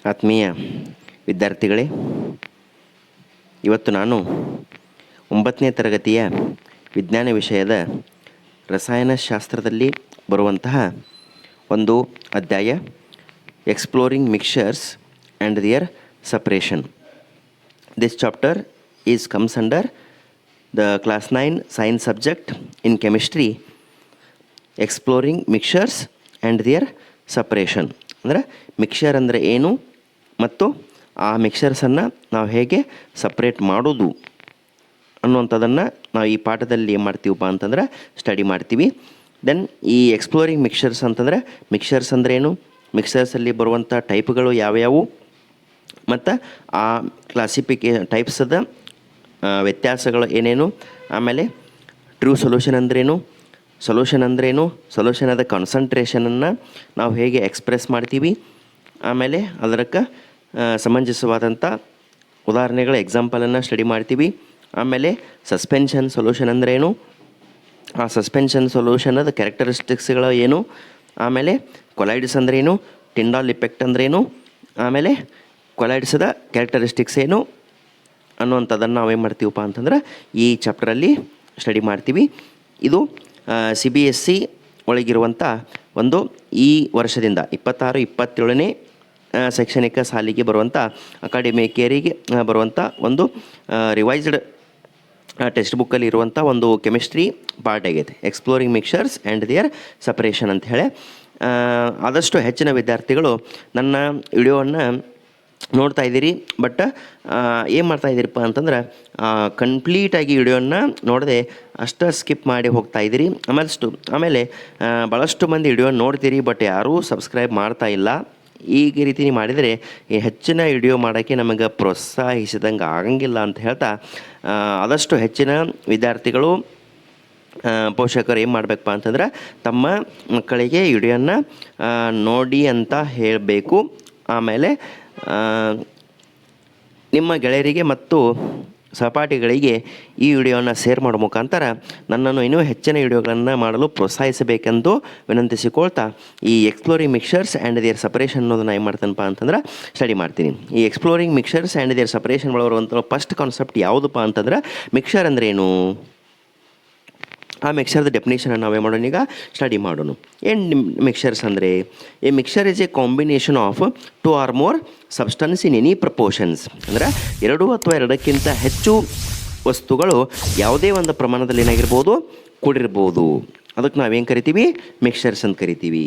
ಆತ್ಮೀಯ ವಿದ್ಯಾರ್ಥಿಗಳೇ, ಇವತ್ತು ನಾನು 9ನೇ ತರಗತಿಯ ವಿಜ್ಞಾನ ವಿಷಯದ ರಸಾಯನಶಾಸ್ತ್ರದಲ್ಲಿ ಬರುವಂತಹ ಒಂದು ಅಧ್ಯಾಯ exploring mixtures and their separation. This chapter is comes under the class 9 science subject in chemistry, exploring mixtures and their separation. ಅಂದರೆ ಮಿಕ್ಸ್ಚರ್ ಅಂದರೆ ಏನು ಮತ್ತು ಆ ಮಿಕ್ಸ್ಚರ್ಸನ್ನು ನಾವು ಹೇಗೆ ಸಪ್ರೇಟ್ ಮಾಡೋದು ಅನ್ನುವಂಥದ್ದನ್ನು ನಾವು ಈ ಪಾಠದಲ್ಲಿ ಏನು ಮಾಡ್ತೀವಪ್ಪ ಅಂತಂದ್ರೆ ಸ್ಟಡಿ ಮಾಡ್ತೀವಿ. ದೆನ್ ಈ ಎಕ್ಸ್ಪ್ಲೋರಿಂಗ್ ಮಿಕ್ಸ್ಚರ್ಸ್ ಅಂತಂದರೆ ಮಿಕ್ಸ್ಚರ್ಸ್ ಅಂದರೆ ಏನು, ಮಿಕ್ಸ್ಚರ್ಸಲ್ಲಿ ಬರುವಂಥ ಟೈಪ್ಗಳು ಯಾವ್ಯಾವು ಮತ್ತು ಆ ಟೈಪ್ಸದ ವ್ಯತ್ಯಾಸಗಳು ಏನೇನು, ಆಮೇಲೆ ಟ್ರೂ ಸೊಲ್ಯೂಷನ್ ಅಂದ್ರೇನು, ಸೊಲ್ಯೂಷನ್ ಅಂದ್ರೇನು, ಸೊಲ್ಯೂಷನದ ಕಾನ್ಸಂಟ್ರೇಷನನ್ನು ನಾವು ಹೇಗೆ ಎಕ್ಸ್ಪ್ರೆಸ್ ಮಾಡ್ತೀವಿ, ಆಮೇಲೆ ಅದಕ್ಕೆ ಸಮಂಜಸವಾದಂಥ ಉದಾಹರಣೆಗಳ ಎಕ್ಸಾಂಪಲನ್ನು ಸ್ಟಡಿ ಮಾಡ್ತೀವಿ. ಆಮೇಲೆ ಸಸ್ಪೆನ್ಷನ್ ಸೊಲ್ಯೂಷನ್ ಅಂದ್ರೇನು, ಆ ಸಸ್ಪೆನ್ಷನ್ ಸೊಲ್ಯೂಷನದ ಕ್ಯಾರೆಕ್ಟರಿಸ್ಟಿಕ್ಸ್ಗಳು ಏನು, ಆಮೇಲೆ ಕೊಲೈಡ್ಸ್ ಅಂದ್ರೇನು, ಟಿಂಡಾಲ್ ಇಫೆಕ್ಟ್ ಅಂದ್ರೇನು, ಆಮೇಲೆ ಕೊಲೈಡ್ಸದ ಕ್ಯಾರೆಕ್ಟರಿಸ್ಟಿಕ್ಸ್ ಏನು ಅನ್ನುವಂಥದ್ದನ್ನು ನಾವೇನು ಮಾಡ್ತೀವಪ್ಪ ಅಂತಂದ್ರೆ ಈ ಚಾಪ್ಟರಲ್ಲಿ ಸ್ಟಡಿ ಮಾಡ್ತೀವಿ. ಇದು CBSE ಒಳಗಿರುವಂಥ ಒಂದು ಈ ವರ್ಷದಿಂದ 26-27ನೇ ಶೈಕ್ಷಣಿಕ ಸಾಲಿಗೆ ಬರುವಂಥ ಅಕಾಡೆಮಿಕ್ ಇಯರಿಗೆ ಬರುವಂಥ ಒಂದು ರಿವೈಸ್ಡ್ ಟೆಕ್ಸ್ಟ್ ಬುಕ್ಕಲ್ಲಿ ಇರುವಂಥ ಒಂದು ಕೆಮಿಸ್ಟ್ರಿ ಪಾರ್ಟ್ ಆಗೈತೆ, exploring mixtures and their separation ಅಂತ ಹೇಳಿ. ಆದಷ್ಟು ಹೆಚ್ಚಿನ ವಿದ್ಯಾರ್ಥಿಗಳು ನನ್ನ ವಿಡಿಯೋವನ್ನು ನೋಡ್ತಾ ಇದ್ದೀರಿ, ಬಟ್ ಏನು ಮಾಡ್ತಾಯಿದ್ದೀರಪ್ಪ ಅಂತಂದ್ರೆ ಕಂಪ್ಲೀಟಾಗಿ ವಿಡಿಯೋನ ನೋಡದೆ ಅಷ್ಟು ಸ್ಕಿಪ್ ಮಾಡಿ ಹೋಗ್ತಾ ಇದ್ದೀರಿ. ಆಮೇಲೆ ಭಾಳಷ್ಟು ಮಂದಿ ವಿಡಿಯೋ ನೋಡ್ತೀರಿ, ಬಟ್ ಯಾರೂ ಸಬ್ಸ್ಕ್ರೈಬ್ ಮಾಡ್ತಾ ಇಲ್ಲ. ಈ ರೀತಿ ಮಾಡಿದರೆ ಹೆಚ್ಚಿನ ವಿಡಿಯೋ ಮಾಡೋಕ್ಕೆ ನಮಗೆ ಪ್ರೋತ್ಸಾಹಿಸಿದಂಗೆ ಆಗಂಗಿಲ್ಲ ಅಂತ ಹೇಳ್ತಾ ಆದಷ್ಟು ಹೆಚ್ಚಿನ ವಿದ್ಯಾರ್ಥಿಗಳು ಪೋಷಕರು ಏನು ಮಾಡಬೇಕಪ್ಪ ಅಂತಂದ್ರೆ ತಮ್ಮ ಮಕ್ಕಳಿಗೆ ವಿಡಿಯೋನ ನೋಡಿ ಅಂತ ಹೇಳಬೇಕು. ಆಮೇಲೆ ನಿಮ್ಮ ಗೆಳೆಯರಿಗೆ ಮತ್ತು ಸಹಪಾಠಿಗಳಿಗೆ ಈ ವಿಡಿಯೋನ ಶೇರ್ ಮಾಡೋ ಮುಖಾಂತರ ನನ್ನನ್ನು ಇನ್ನೂ ಹೆಚ್ಚಿನ ವಿಡಿಯೋಗಳನ್ನು ಮಾಡಲು ಪ್ರೋತ್ಸಾಹಿಸಬೇಕೆಂದು ವಿನಂತಿಸಿಕೊಳ್ತಾ ಈ exploring mixtures and their separation ಅನ್ನೋದನ್ನು ಏನು ಮಾಡ್ತೇನಪ್ಪ ಅಂತಂದ್ರೆ ಸ್ಟಡಿ ಮಾಡ್ತೀನಿ. ಈ exploring mixtures and their separation ಬರುವಂಥ ಫಸ್ಟ್ ಕಾನ್ಸೆಪ್ಟ್ ಯಾವುದಪ್ಪ ಅಂತಂದ್ರೆ ಮಿಕ್ಸ್ಚರ್ ಅಂದರೆ ಏನು, ಆ ಮಿಕ್ಸ್ಚರ್ದ ಡೆಫಿನೇಷನನ್ನು ನಾವೇ ಮಾಡೋಣ, ಈಗ ಸ್ಟಡಿ ಮಾಡೋಣ. ಏನು ಮಿಕ್ಸ್ಚರ್ಸ್ ಅಂದರೆ, A mixture is A combination of 2 or more substance in any proportions. ಅಂದರೆ 2 ಅಥವಾ 2ಕ್ಕಿಂತ ಹೆಚ್ಚು ವಸ್ತುಗಳು ಯಾವುದೇ ಒಂದು ಪ್ರಮಾಣದಲ್ಲಿ ಏನಾಗಿರ್ಬೋದು ಕೂಡಿರ್ಬೋದು, ಅದಕ್ಕೆ ನಾವೇನು ಕರಿತೀವಿ, ಮಿಕ್ಸ್ಚರ್ಸ್ ಅಂತ ಕರಿತೀವಿ.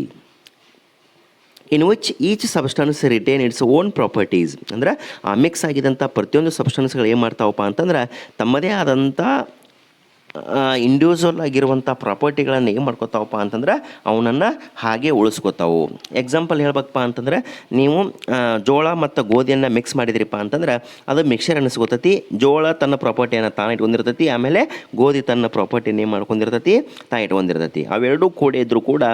In which each substance retain its own properties. ಅಂದರೆ ಆ ಮಿಕ್ಸ್ ಆಗಿದಂಥ ಪ್ರತಿಯೊಂದು ಸಬ್ಸ್ಟನ್ಸ್ಗಳು ಏನು ಮಾಡ್ತಾವಪ್ಪ ಅಂತಂದ್ರೆ ತಮ್ಮದೇ ಆದಂಥ ಇಂಡಿವಿಜುವಲ್ ಆಗಿರುವಂಥ ಪ್ರಾಪರ್ಟಿಗಳನ್ನು ಏನು ಮಾಡ್ಕೋತಾವಪ್ಪ ಅಂತಂದ್ರೆ ಅವನನ್ನು ಹಾಗೆ ಉಳಿಸ್ಕೋತಾವು. ಎಕ್ಸಾಂಪಲ್ ಹೇಳ್ಬೇಕಪ್ಪ ಅಂತಂದ್ರೆ ನೀವು ಜೋಳ ಮತ್ತು ಗೋಧಿಯನ್ನು ಮಿಕ್ಸ್ ಮಾಡಿದ್ರಿಪ್ಪ ಅಂತಂದ್ರೆ ಅದು ಮಿಕ್ಸರ್ ಅನ್ನಿಸ್ಕೋತೈತಿ. ಜೋಳ ತನ್ನ ಪ್ರಾಪರ್ಟಿಯನ್ನು ತಾನು ಇಟ್ಕೊಂಡಿರ್ತೈತಿ, ಆಮೇಲೆ ಗೋಧಿ ತನ್ನ ಪ್ರಾಪರ್ಟಿನ ಏನು ಮಾಡ್ಕೊಂಡಿರ್ತೈತಿ, ತಾನು ಇಟ್ಕೊಂಡಿರ್ತೈತಿ. ಅವೆರಡೂ ಕೂಡಿ ಇದ್ದರೂ ಕೂಡ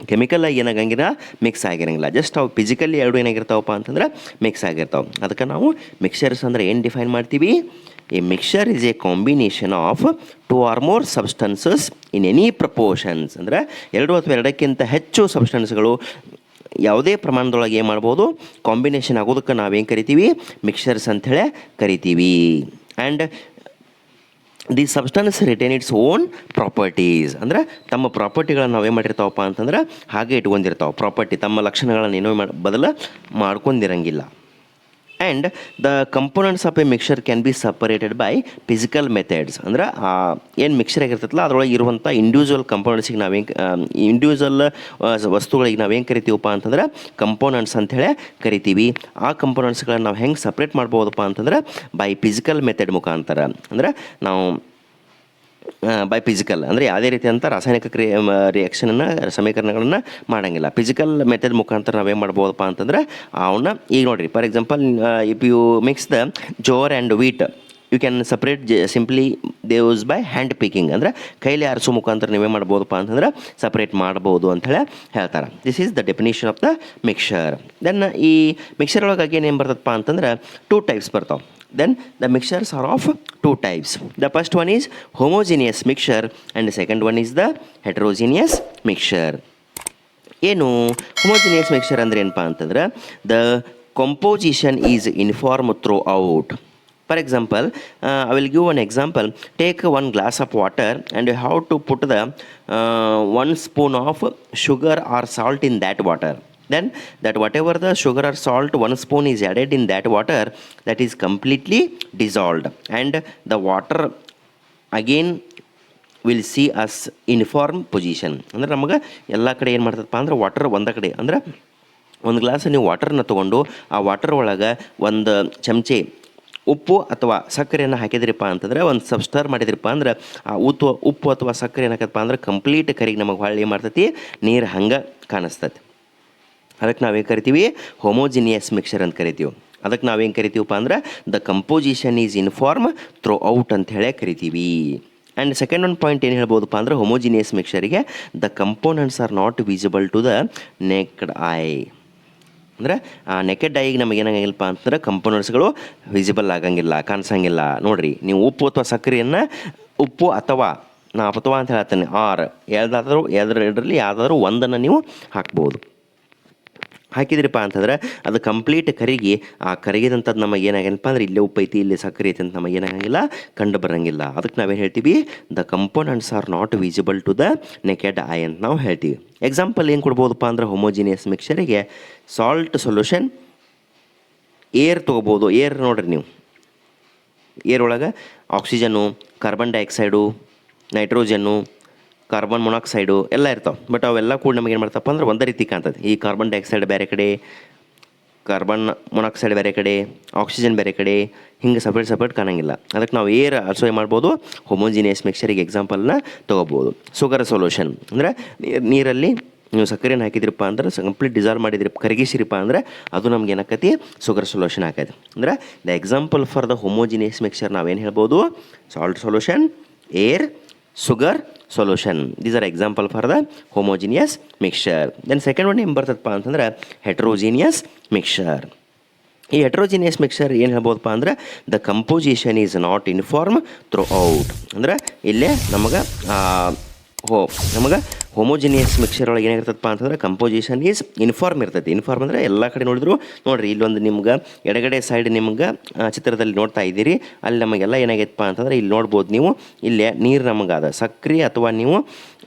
ಕೆಮಿಕಲಾಗಿ ಏನಾಗಂಗಿಲ್ಲ, ಮಿಕ್ಸ್ ಆಗಿರಂಗಿಲ್ಲ. ಜಸ್ಟ್ ಅವು ಫಿಸಿಕಲಿ ಎರಡು ಏನಾಗಿರ್ತಾವಪ್ಪ ಅಂತಂದ್ರೆ ಮಿಕ್ಸ್ ಆಗಿರ್ತಾವೆ. ಅದಕ್ಕೆ ನಾವು ಮಿಕ್ಸ್ಚರ್ಸ್ ಅಂದರೆ ಏನು ಡಿಫೈನ್ ಮಾಡ್ತೀವಿ, A mixture is A combination of 2 or more substances in any proportions. ಅಂದರೆ 2 ಅಥವಾ 2ಕ್ಕಿಂತ ಹೆಚ್ಚು ಸಬ್ಸ್ಟನ್ಸ್ಗಳು ಯಾವುದೇ ಪ್ರಮಾಣದೊಳಗೆ ಏನು ಮಾಡ್ಬೋದು, ಕಾಂಬಿನೇಷನ್ ಆಗೋದಕ್ಕೆ ನಾವೇನು ಕರಿತೀವಿ, ಮಿಕ್ಸ್ಚರ್ಸ್ ಅಂಥೇಳಿ ಕರಿತೀವಿ. And the substance retain its own properties. ಅಂದರೆ ತಮ್ಮ ಪ್ರಾಪರ್ಟಿಗಳನ್ನು ನಾವೇನು ಮಾಡಿರ್ತಾವಪ್ಪ ಅಂತಂದ್ರೆ ಹಾಗೆ ಇಟ್ಕೊಂಡಿರ್ತಾವೆ. ಪ್ರಾಪರ್ಟಿ ತಮ್ಮ ಲಕ್ಷಣಗಳನ್ನು ಏನೋ ಮಾಡ್ಕೊಂಡಿರಂಗಿಲ್ಲ. And the components of a mixture can be separated by physical methods. ಅಂದ್ರೆ ಏನು ಮಿಕ್ಸ್ಚರ್ ಆಗಿರ್ತೈತಲ್ಲ ಅದರೊಳಗೆ ಇರುವಂಥ ಇಂಡಿವಿಜುವಲ್ ಕಂಪೋನೆಂಟ್ಸಿಗೆ ನಾವೇನು ಇಂಡಿವಿಜುವಲ್ ವಸ್ತುಗಳಿಗೆ ನಾವೇನು ಕರಿತೀವಪ್ಪ ಅಂತಂದ್ರೆ ಕಂಪೋನೆಂಟ್ಸ್ ಅಂಥೇಳಿ ಕರಿತೀವಿ. ಆ ಕಂಪೋನೆಂಟ್ಸ್ಗಳನ್ನು ನಾವು ಹೆಂಗೆ ಸಪ್ರೇಟ್ ಮಾಡ್ಬೋದಪ್ಪ ಅಂತಂದ್ರೆ ಬೈ ಫಿಸಿಕಲ್ ಮೆಥಡ್ ಮುಖಾಂತರ. ಅಂದರೆ ನಾವು ಬೈ ಫಿಸಿಕಲ್ ಅಂದರೆ ಯಾವುದೇ ರೀತಿಯಂಥ ರಾಸಾಯನಿಕ ರಿಯಾಕ್ಷನನ್ನು ಸಮೀಕರಣಗಳನ್ನು ಮಾಡೋಂಗಿಲ್ಲ. ಫಿಸಿಕಲ್ ಮೆಥಡ್ ಮುಖಾಂತರ ನಾವೇನು ಮಾಡ್ಬೋದಪ್ಪ ಅಂತಂದ್ರೆ ಅವನ್ನ ಈಗ ನೋಡಿರಿ, for example if you mix the jowar and wheat you can separate simply ದೇವ್ಸ್ ಬೈ ಹ್ಯಾಂಡ್ ಪಿಕಿಂಗ್. ಅಂದರೆ ಕೈಲಿ ಆರಿಸೋ ಮುಖಾಂತರ ನೀವೇ ಮಾಡ್ಬೋದಪ್ಪ ಅಂತಂದ್ರೆ ಸಪ್ರೇಟ್ ಮಾಡ್ಬೋದು ಅಂಥೇಳಿ ಹೇಳ್ತಾರೆ. This is the definition of the mixture. Then ಈ ಮಿಕ್ಸ್ಚರ್ ಒಳಗಾಗಿ ಏನು ಬರ್ತದಪ್ಪ ಅಂತಂದ್ರೆ 2 types ಬರ್ತಾವೆ. Then the mixtures are of 2 types. The first one is homogeneous mixture and the second one is the heterogeneous mixture. ಏನು ಹೋಮೋಜಿನಿಯಸ್ ಮಿಕ್ಸ್ಚರ್ ಅಂದರೆ ಏನಪ್ಪ ಅಂತಂದ್ರೆ the composition is uniform throughout. For example, I will give one example. Take one glass of water and you have to put the 1 spoon of sugar or salt in that water. Then that whatever the sugar or salt 1 spoon is added in that water, that is completely dissolved, and the water again will see us uniform position. ಅಂದರೆ ನಮಗೆ ಎಲ್ಲ ಕಡೆ ಏನು ಮಾಡ್ತದಪ್ಪ ಅಂದ್ರೆ water ಒಂದೇ ಕಡೆ, ಅಂದ್ರೆ ಒಂದು ಗ್ಲಾಸ್ ನೀವು ವಾಟರ್ನ ತೊಗೊಂಡು ಆ ವಾಟರ್ ಒಳಗೆ ಒಂದು ಚಮಚೆ ಉಪ್ಪು ಅಥವಾ ಸಕ್ಕರೆಯನ್ನು ಹಾಕಿದ್ರಿಪ್ಪ ಅಂತಂದ್ರೆ, ಒಂದು ಸ್ಟರ್ ಮಾಡಿದ್ರಿಪ್ಪ ಅಂದ್ರೆ ಆ ಉಪ್ಪು ಅಥವಾ ಸಕ್ಕರೆ ಏನಾಕತ್ತಪ್ಪ ಅಂದ್ರೆ ಕಂಪ್ಲೀಟ್ ಕರಿಗೆ ನಮಗೆ ಹೊಳ್ಳಿ ಏನು ಮಾಡ್ತೈತಿ, ನೀರು ಹಂಗೆ ಕಾಣಿಸ್ತೈತಿ. ಅದಕ್ಕೆ ನಾವೇನು ಕರಿತೀವಿ, ಹೋಮೋಜಿನಿಯಸ್ ಮಿಕ್ಸರ್ ಅಂತ ಕರಿತೀವಿ. ಅದಕ್ಕೆ ನಾವೇನು ಕರಿತೀವಪ್ಪ ಅಂದ್ರೆ the composition is uniform throughout ಅಂತ ಹೇಳೇ ಕರಿತೀವಿ. ಆ್ಯಂಡ್ ಸೆಕೆಂಡ್ ಒಂದು ಪಾಯಿಂಟ್ ಏನು ಹೇಳ್ಬೋದಪ್ಪ ಅಂದ್ರೆ, ಹೋಮೋಜಿನಿಯಸ್ ಮಿಕ್ಸರಿಗೆ the components are not visible to the naked eye. ಅಂದರೆ ಆ ನೆಕೆಡ್ ಐಗೆ ನಮಗೆ ಏನಾಗಂಗಿಲ್ಲಪ್ಪ ಅಂತಂದ್ರೆ ಕಂಪೋನೆಂಟ್ಸ್ಗಳು ವಿಸಿಬಲ್ ಆಗಂಗಿಲ್ಲ, ಕಾಣಿಸಂಗಿಲ್ಲ. ನೋಡಿರಿ, ನೀವು ಉಪ್ಪು ಅಥವಾ ಸಕ್ಕರೆಯನ್ನು ಉಪ್ಪು ಅಥವಾ ಅಥವಾ ಅಂತ ಹೇಳ್ತೇನೆ ಆರ್ ಎರಡರಲ್ಲಿ ಯಾವುದಾದ್ರೂ ಒಂದನ್ನು ನೀವು ಹಾಕ್ಬೋದು. ಹಾಕಿದ್ರಿಪ್ಪ ಅಂತಂದ್ರೆ ಅದು ಕಂಪ್ಲೀಟ್ ಕರಿಗಿ ಆ ಕರಿಗಿದಂಥದ್ದು ನಮಗೆ ಏನಾಗಂಗಿಲ್ಲಪ್ಪ ಅಂದ್ರೆ ಇಲ್ಲೇ ಉಪ್ಪು ಐತಿ ಇಲ್ಲೇ ಸಕ್ಕರೆ ಐತಿ ಅಂತ ನಮಗೆ ಏನಾಗಂಗಿಲ್ಲ, ಕಂಡು ಬರೋಂಗಿಲ್ಲ. ಅದಕ್ಕೆ ನಾವೇನು ಹೇಳ್ತೀವಿ, the components are not visible to the naked eye ಅಂತ ನಾವು ಹೇಳ್ತೀವಿ. ಎಕ್ಸಾಂಪಲ್ ಏನು ಕೊಡ್ಬೋದಪ್ಪ ಅಂದ್ರೆ ಹೋಮೋಜಿನಿಯಸ್ ಮಿಕ್ಸರಿಗೆ ಸಾಲ್ಟ್ ಸೊಲ್ಯೂಷನ್, ಏರ್ ತೊಗೋಬೋದು. ಏರ್ ನೋಡಿರಿ ನೀವು, ಏರ್ ಒಳಗೆ oxygen, carbon dioxide, nitrogen, carbon monoxide ಎಲ್ಲ ಇರ್ತಾವೆ. ಬಟ್ ಅವೆಲ್ಲ ಕೂಡ ನಮಗೆ ಏನು ಮಾಡ್ತಪ್ಪ ಅಂದ್ರೆ ಒಂದೇ ರೀತಿ ಕಾಣ್ತದೆ. ಈ ಕಾರ್ಬನ್ ಡೈಆಕ್ಸೈಡ್ ಬೇರೆ ಕಡೆ, ಕಾರ್ಬನ್ ಮೊನಾಕ್ಸೈಡ್ ಬೇರೆ ಕಡೆ, ಆಕ್ಸಿಜನ್ ಬೇರೆ ಕಡೆ, ಹಿಂಗೆ ಸಪ್ರೇಟ್ ಕಾಣಂಗಿಲ್ಲ. ಅದಕ್ಕೆ ನಾವು ಏರ್ ಆಲ್ಸೋ ಏನು ಮಾಡ್ಬೋದು, ಹೋಮೋಜಿನಿಯಸ್ ಮಿಕ್ಸರಿಗೆ ಎಕ್ಸಾಂಪಲ್ನ ತೊಗೋಬೋದು. ಶುಗರ್ ಸೊಲ್ಯೂಷನ್ ಅಂದರೆ ನೀರಲ್ಲಿ ನೀವು ಸಕ್ಕರೆನ ಹಾಕಿದ್ರಪ್ಪ ಅಂದ್ರೆ ಕಂಪ್ಲೀಟ್ ಡಿಸಾಲ್ವ್ ಮಾಡಿದ್ರಿ, ಕರಗಿಸಿರಿಪ್ಪ ಅಂದ್ರೆ ಅದು ನಮ್ಗೆ ಏನಾಕತಿ, ಶುಗರ್ ಸೊಲ್ಯೂಷನ್ ಆಕೈತಿ. ಅಂದರೆ the example for the homogeneous mixture ನಾವೇನು ಹೇಳ್ಬೋದು, salt solution, air, sugar solution. These are example for the homogeneous mixture. Then second one ಏನು ಬರ್ತದಪ್ಪ ಅಂತಂದ್ರೆ ಹೆಟ್ರೋಜಿನಿಯಸ್ ಮಿಕ್ಸರ್. ಈ ಹೆಟ್ರೋಜಿನಿಯಸ್ ಮಿಕ್ಸರ್ ಏನು ಹೇಳ್ಬೋದಪ್ಪ ಅಂದ್ರೆ the composition is not uniform throughout. ಅಂದ್ರೆ ಇಲ್ಲೇ ನಮಗೆ ಹೋಮೋಜಿನಿಯಸ್ ಮಿಕ್ಸರ್ ಒಳಗೆ ಏನಾಗಿರ್ತದಪ್ಪ ಅಂತಂದ್ರೆ ಕಂಪೋಸಿಷನ್ ಈಸ್ ಯೂನಿಫಾರ್ಮ್ ಇರ್ತೈತಿ. ಯೂನಿಫಾರ್ಮ್ ಅಂದರೆ ಎಲ್ಲ ಕಡೆ ನೋಡಿದ್ರು ನೋಡಿರಿ, ಇಲ್ಲೊಂದು ನಿಮ್ಗೆ ಎಡಗಡೆ ಸೈಡ್ ನಿಮ್ಗೆ ಚಿತ್ರದಲ್ಲಿ ನೋಡ್ತಾ ಇದ್ದೀರಿ, ಅಲ್ಲಿ ನಮಗೆಲ್ಲ ಏನಾಗೈತಪ್ಪ ಅಂತಂದ್ರೆ ಇಲ್ಲಿ ನೋಡ್ಬೋದು ನೀವು, ಇಲ್ಲೇ ನೀರು ನಮಗದ ಸಕ್ರೆ ಅಥವಾ ನೀವು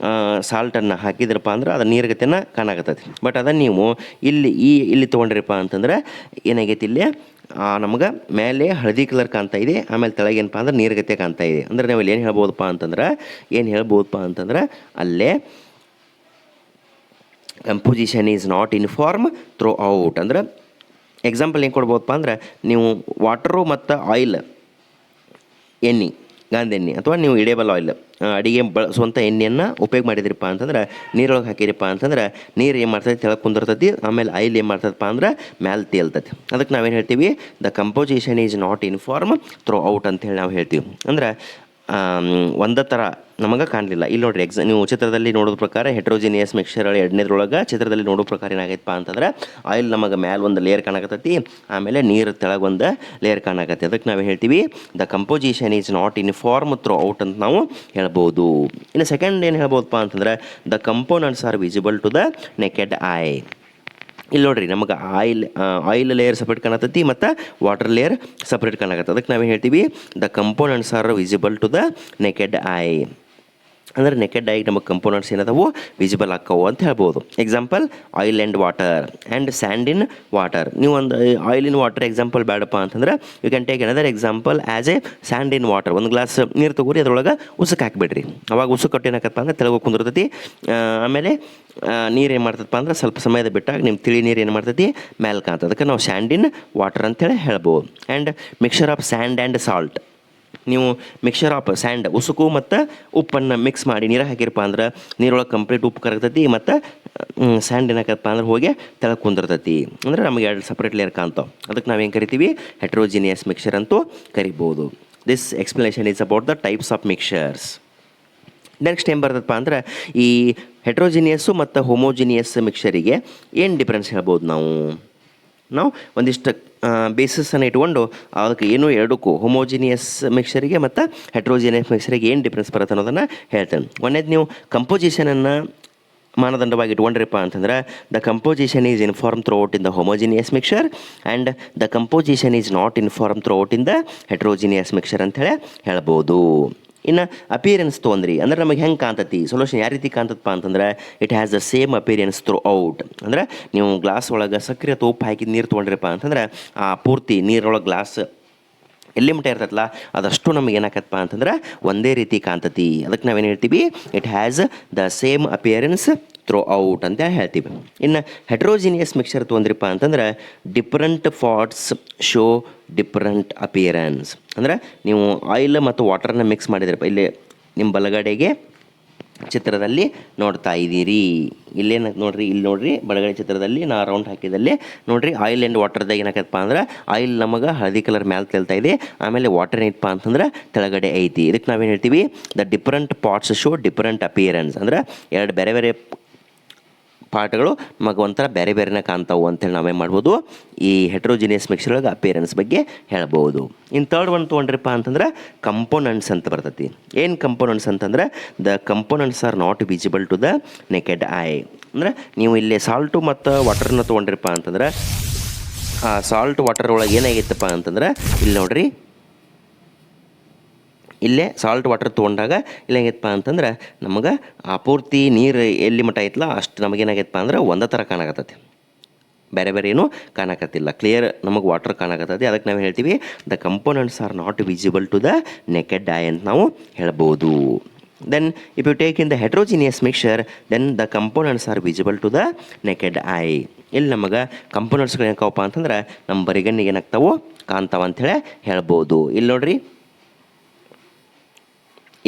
ಸಾಲ್ಟನ್ನು ಹಾಕಿದ್ರಪ್ಪ ಅಂದ್ರೆ ಅದು ನೀರ್ಗತೆನ ಕಾಣಾಕತ್ತೈತಿ. ಬಟ್ ಅದನ್ನು ನೀವು ಇಲ್ಲಿ ತೊಗೊಂಡ್ರಿಪ್ಪ ಅಂತಂದ್ರೆ ಏನಾಗೈತಿ, ಇಲ್ಲೇ ನಮ್ಗೆ ಮೇಲೆ ಹಳದಿ ಕಲರ್ ಕಾಣ್ತಾ ಇದೆ, ಆಮೇಲೆ ತೆಳಗೇನಪ್ಪ ಅಂದ್ರೆ ನೀರ್ಗತೆ ಕಾಣ್ತಾ ಇದೆ. ಅಂದ್ರೆ ನಾವು ಇಲ್ಲಿ ಏನು ಹೇಳ್ಬೋದಪ್ಪ ಅಂತಂದ್ರೆ ಅಲ್ಲೇ composition is not uniform throughout. ಅಂದ್ರೆ ಎಕ್ಸಾಂಪಲ್ ಏನು ಕೊಡ್ಬೋದಪ್ಪ ಅಂದ್ರೆ, ನೀವು ವಾಟರು ಮತ್ತು ಆಯಿಲ್, ಎಣ್ಣೆ, ಗಾಂಧಿ ಎಣ್ಣೆ ಅಥವಾ ನೀವು ಇಡೇಬಲ್ ಆಯಿಲ್, ಅಡಿಗೆ ಬಳಸುವಂಥ ಎಣ್ಣೆಯನ್ನು ಉಪಯೋಗ ಮಾಡಿದ್ರಿಪ್ಪ ಅಂತಂದ್ರೆ ನೀರೊಳಗೆ ಹಾಕಿರಿಪ್ಪ ಅಂತಂದ್ರೆ ನೀರು ಏನು ಮಾಡ್ತೈತಿ, ತೆಳಗೆ ಕುಂದಿರ್ತೈತಿ. ಆಮೇಲೆ ಆಯಿಲ್ ಏನು ಮಾಡ್ತದಪ್ಪ ಅಂದ್ರೆ ಮ್ಯಾಲೆ ತೇಲ್ತೈತಿ. ಅದಕ್ಕೆ ನಾವೇನು ಹೇಳ್ತೀವಿ, the composition is not uniform through out ಅಂತೇಳಿ ನಾವು ಹೇಳ್ತೀವಿ. ಅಂದ್ರೆ ಒಂದೇ ಥರ ನಮಗೆ ಕಾಣಲಿಲ್ಲ. ಇಲ್ಲಿ ನೋಡಿರಿ, ನೀವು ಚಿತ್ರದಲ್ಲಿ ನೋಡೋದ ಪ್ರಕಾರ ಹೆಟ್ರೋಜಿನಿಯಸ್ ಮಿಕ್ಸರ್ ಎರಡನೇದ್ರೊಳಗೆ ಚಿತ್ರದಲ್ಲಿ ನೋಡೋ ಪ್ರಕಾರ ಏನಾಗೈತಪ್ಪ ಅಂತಂದ್ರೆ ಆಯಿಲ್ ನಮಗೆ ಮ್ಯಾಲೆ ಒಂದು ಲೇಯರ್ ಕಾಣಕತ್ತೈತಿ, ಆಮೇಲೆ ನೀರು ತೆಳಗೆ ಒಂದು ಲೇಯರ್ ಕಾಣಕತ್ತಿ. ಅದಕ್ಕೆ ನಾವು ಹೇಳ್ತೀವಿ the composition is not uniform throughout ಅಂತ ನಾವು ಹೇಳ್ಬೋದು. ಇನ್ನು ಸೆಕೆಂಡ್ ಏನು ಹೇಳ್ಬೋದಪ್ಪ ಅಂತಂದ್ರೆ the components are visible to the naked eye. ಇಲ್ಲಿ ನೋಡಿರಿ, ನಮಗೆ ಆಯಿಲ್ ಲೇಯರ್ ಸಪ್ರೇಟ್ ಕಾಣತೈತಿ ಮತ್ತು ವಾಟರ್ ಲೇಯರ್ ಸಪ್ರೇಟ್ ಕಾಣಕತ್ತೆ. ಅದಕ್ಕೆ ನಾವೇನು ಹೇಳ್ತೀವಿ, the components are visible to the naked eye. ಅಂದರೆ ನೆಕೆಡ್ ಐಗೆ ನಮಗೆ ಕಂಪೋನೆಂಟ್ಸ್ ಏನದವು ವಿಸಿಬಲ್ ಆಕ್ಕವು ಅಂತ ಹೇಳ್ಬೋದು. Example oil and water and sand in water. ನೀವು ಒಂದು ಆಯಿಲ್ ಇನ್ ವಾಟರ್ ಎಕ್ಸಾಂಪಲ್ ಬೇಡಪ್ಪ ಅಂತಂದ್ರೆ you can take another example as a sand in water. ಒಂದು ಗ್ಲಾಸ್ ನೀರು ತೊಗೊರಿ, ಅದ್ರೊಳಗೆ ಉಸುಕು ಹಾಕಿಬಿಡ್ರಿ. ಅವಾಗ ಉಸುಕು ಕಟ್ಟು ಏನಾಕತ್ತಪ್ಪ ಅಂದ್ರೆ ತೆಳಗೆ ಕುಂದಿರ್ತೈತಿ. ಆಮೇಲೆ ನೀರು ಏನು ಮಾಡ್ತದಪ್ಪ ಅಂದ್ರೆ ಸ್ವಲ್ಪ ಸಮಯದ ಬಿಟ್ಟಾಗ ನಿಮ್ಮ ತಿಳಿ ನೀರು ಏನು ಮಾಡ್ತೈತಿ, ಮೇಲೆ ಕಾಣ್ತದೆ. ಅದಕ್ಕೆ ನಾವು ಸ್ಯಾಂಡ್ ಇನ್ ವಾಟರ್ ಅಂತೇಳಿ ಹೇಳ್ಬೋದು. And mixer of and and salt. ನೀವು ಮಿಕ್ಸರ್ ಆಫ್ ಸ್ಯಾಂಡ್, ಉಸುಕು ಮತ್ತು ಉಪ್ಪನ್ನು ಮಿಕ್ಸ್ ಮಾಡಿ ನೀರು ಹಾಕಿರಪ್ಪ ಅಂದ್ರೆ ನೀರೊಳಗೆ ಕಂಪ್ಲೀಟ್ ಉಪ್ಪು ಕರಗ್ತೈತಿ ಮತ್ತು ಸ್ಯಾಂಡ್ ಏನಾಕತ್ತಪ್ಪ ಅಂದ್ರೆ ಹೋಗಿ ತೆಳಗೆ ಕುಂದಿರ್ತೈತಿ. ಅಂದರೆ ನಮಗೆ ಎರಡು ಸಪ್ರೇಟ್ ಲೇಯರ್ ಕಾಣ್ತಾವೆ. ಅದಕ್ಕೆ ನಾವೇನು ಕರಿತೀವಿ, ಹೆಟ್ರೋಜಿನಿಯಸ್ ಮಿಕ್ಸರ್ ಅಂತೂ ಕರಿಬೋದು. This explanation is about the types of mixers. Next ಏನು ಬರ್ತದಪ್ಪ ಅಂದ್ರೆ ಈ ಹೆಟ್ರೋಜಿನಿಯಸ್ಸು ಮತ್ತು ಹೋಮೋಜಿನಿಯಸ್ ಮಿಕ್ಸರಿಗೆ ಏನು ಡಿಫ್ರೆನ್ಸ್ ಹೇಳ್ಬೋದು ನಾವು ಒಂದಿಷ್ಟು ಬೇಸಿಸನ್ನು ಇಟ್ಕೊಂಡು ಅದಕ್ಕೆ ಏನು ಎರಡಕ್ಕೂ ಹೋಮೋಜಿನಿಯಸ್ ಮಿಕ್ಸರಿಗೆ ಮತ್ತು ಹೆಟ್ರೋಜಿನಿಯಸ್ ಮಿಕ್ಸರಿಗೆ ಏನು ಡಿಫ್ರೆನ್ಸ್ ಬರುತ್ತೆ ಅನ್ನೋದನ್ನು ಹೇಳ್ತೇನೆ. ಒಂದೇದು ನೀವು ಕಂಪೋಸಿಷನನ್ನು ಮಾನದಂಡವಾಗಿ ಇಟ್ಕೊಂಡ್ರಪ್ಪ ಅಂತಂದ್ರೆ the composition is inform throughout in the homogeneous mixer and the composition is not inform throughout in the heterogeneous mixer ಅಂತೇಳಿ ಹೇಳ್ಬೋದು. ಇನ್ನು ಅಪಿಯರೆನ್ಸ್ ತೊಗೊಂಡ್ರಿ ಅಂದ್ರೆ ನಮಗೆ ಹೆಂಗೆ ಕಾಣ್ತತಿ ಸೊಲ್ಯೂಷನ್ ಯಾವ ರೀತಿ ಕಾಣ್ತದಪ್ಪ ಅಂತಂದ್ರೆ it has the same appearance through out. ಅಂದ್ರೆ ನೀವು ಗ್ಲಾಸ್ ಒಳಗೆ ಸಕ್ಕರೆ ಅಥವಾ ಉಪ್ಪು ಹಾಕಿದ ನೀರು ತೊಗೊಂಡ್ರಪ್ಪ ಅಂತಂದ್ರೆ ಆ ಪೂರ್ತಿ ನೀರೊಳಗೆ ಗ್ಲಾಸ್ ಎಲ್ಲಿ ಮಟ್ಟ ಇರ್ತೈತಲ್ಲ ಅದಷ್ಟು ನಮಗೆ ಏನಾಕತ್ತಪ್ಪ ಅಂತಂದ್ರೆ ಒಂದೇ ರೀತಿ ಕಾಣ್ತತಿ. ಅದಕ್ಕೆ ನಾವೇನು ಹೇಳ್ತೀವಿ it has the same appearance through out ಅಂತ ಹೇಳ್ತೀವಿ. ಇನ್ನು ಹೆಟ್ರೋಜಿನಿಯಸ್ ಮಿಕ್ಸರ್ ತೊಗೊಂಡ್ರಿಪ್ಪ ಅಂತಂದ್ರೆ different parts show different appearance. ಅಂದ್ರೆ ನೀವು ಆಯಿಲ್ ಮತ್ತು ವಾಟರ್ನ ಮಿಕ್ಸ್ ಮಾಡಿದ್ರಪ್ಪ ಇಲ್ಲಿ ನಿಮ್ಮ ಬಲಗಡೆಗೆ ಚಿತ್ರದಲ್ಲಿ ನೋಡ್ತಾ ಇದ್ದೀರಿ. ಇಲ್ಲೇನು ನೋಡ್ರಿ, ಇಲ್ಲಿ ನೋಡ್ರಿ ಬಲಗಡೆ ಚಿತ್ರದಲ್ಲಿ ನಾ ರೌಂಡ್ ಹಾಕಿದಲ್ಲಿ ನೋಡ್ರಿ ಆಯಿಲ್ ಆ್ಯಂಡ್ ವಾಟರ್ದಾಗ ಏನಾಕತ್ತಪ್ಪ ಅಂದ್ರೆ ಆಯಿಲ್ ನಮಗೆ ಹಳದಿ ಕಲರ್ ಮ್ಯಾಲೆ ತೇಲ್ತಾ ಇದೆ, ಆಮೇಲೆ ವಾಟರ್ ಏನಪ್ಪ ಅಂತಂದ್ರೆ ಕೆಳಗಡೆ ಐತಿ. ಇದಕ್ಕೆ ನಾವೇನು ಹೇಳ್ತೀವಿ the different parts show different appearance. ಅಂದ್ರೆ ಎರಡು ಬೇರೆ ಬೇರೆ ಪಾರ್ಟ್ಗಳು ನಮಗೆ ಒಂಥರ ಬೇರೆ ಬೇರೆನೇ ಕಾಣ್ತಾವು ಅಂತೇಳಿ ನಾವೇನು ಮಾಡ್ಬೋದು ಈ ಹೆಟ್ರೋಜಿನಿಯಸ್ ಮಿಕ್ಸರ್ ಒಳಗೆ ಅಪಿಯರೆನ್ಸ್ ಬಗ್ಗೆ ಹೇಳ್ಬೋದು. ಇನ್ನು ಥರ್ಡ್ ಒನ್ ತೊಗೊಂಡ್ರಪ್ಪ ಅಂತಂದ್ರೆ ಕಂಪೋನೆಂಟ್ಸ್ ಅಂತ ಬರ್ತೈತಿ. ಏನು ಕಂಪೋನೆಂಟ್ಸ್ ಅಂತಂದ್ರೆ the components are not visible to the naked eye. ಅಂದ್ರೆ ನೀವು ಇಲ್ಲಿ ಸಾಲ್ಟು ಮತ್ತು ವಾಟರ್ನ ತೊಗೊಂಡ್ರಪ್ಪ ಅಂತಂದ್ರೆ ಆ ಸಾಲ್ಟ್ ವಾಟರ್ ಒಳಗೆ ಏನಾಗೈತಪ್ಪ ಅಂತಂದ್ರೆ ಇಲ್ಲಿ ನೋಡ್ರಿ ಇಲ್ಲೇ ಸಾಲ್ಟ್ ವಾಟರ್ ತೊಗೊಂಡಾಗ ಇಲ್ಲ ಹೆಂಗೈತಪ್ಪ ಅಂತಂದ್ರೆ ನಮಗೆ ಆ ಪೂರ್ತಿ ನೀರು ಎಲ್ಲಿ ಮಟ್ಟ ಐತಲ್ಲ ಅಷ್ಟು ನಮಗೇನಾಗೈತಪ್ಪ ಅಂದ್ರೆ ಒಂದೇ ಥರ ಕಾಣಕತ್ತೈತಿ, ಬೇರೆ ಬೇರೆ ಏನೂ ಕಾಣಕತ್ತಿಲ್ಲ, ಕ್ಲಿಯರ್ ನಮಗೆ ವಾಟರ್ ಕಾಣಕತ್ತೈತಿ. ಅದಕ್ಕೆ ನಾವು ಹೇಳ್ತೀವಿ the components are not visible to the naked eye ಅಂತ ನಾವು ಹೇಳ್ಬೋದು. Then if you take in the heterogeneous mixture then the components are visible to the naked eye. ಇಲ್ಲಿ ನಮಗೆ ಕಂಪೋನೆಂಟ್ಸ್ಗಳು ಏನಕ್ಕವಪ್ಪ ಅಂತಂದ್ರೆ ನಮ್ಮ ಬರಿಗಣ್ಣಿಗೆ ಏನಾಗ್ತಾವೋ ಕಾಣ್ತಾವ ಅಂಥೇಳಿ ಹೇಳ್ಬೋದು. ಇಲ್ಲಿ ನೋಡ್ರಿ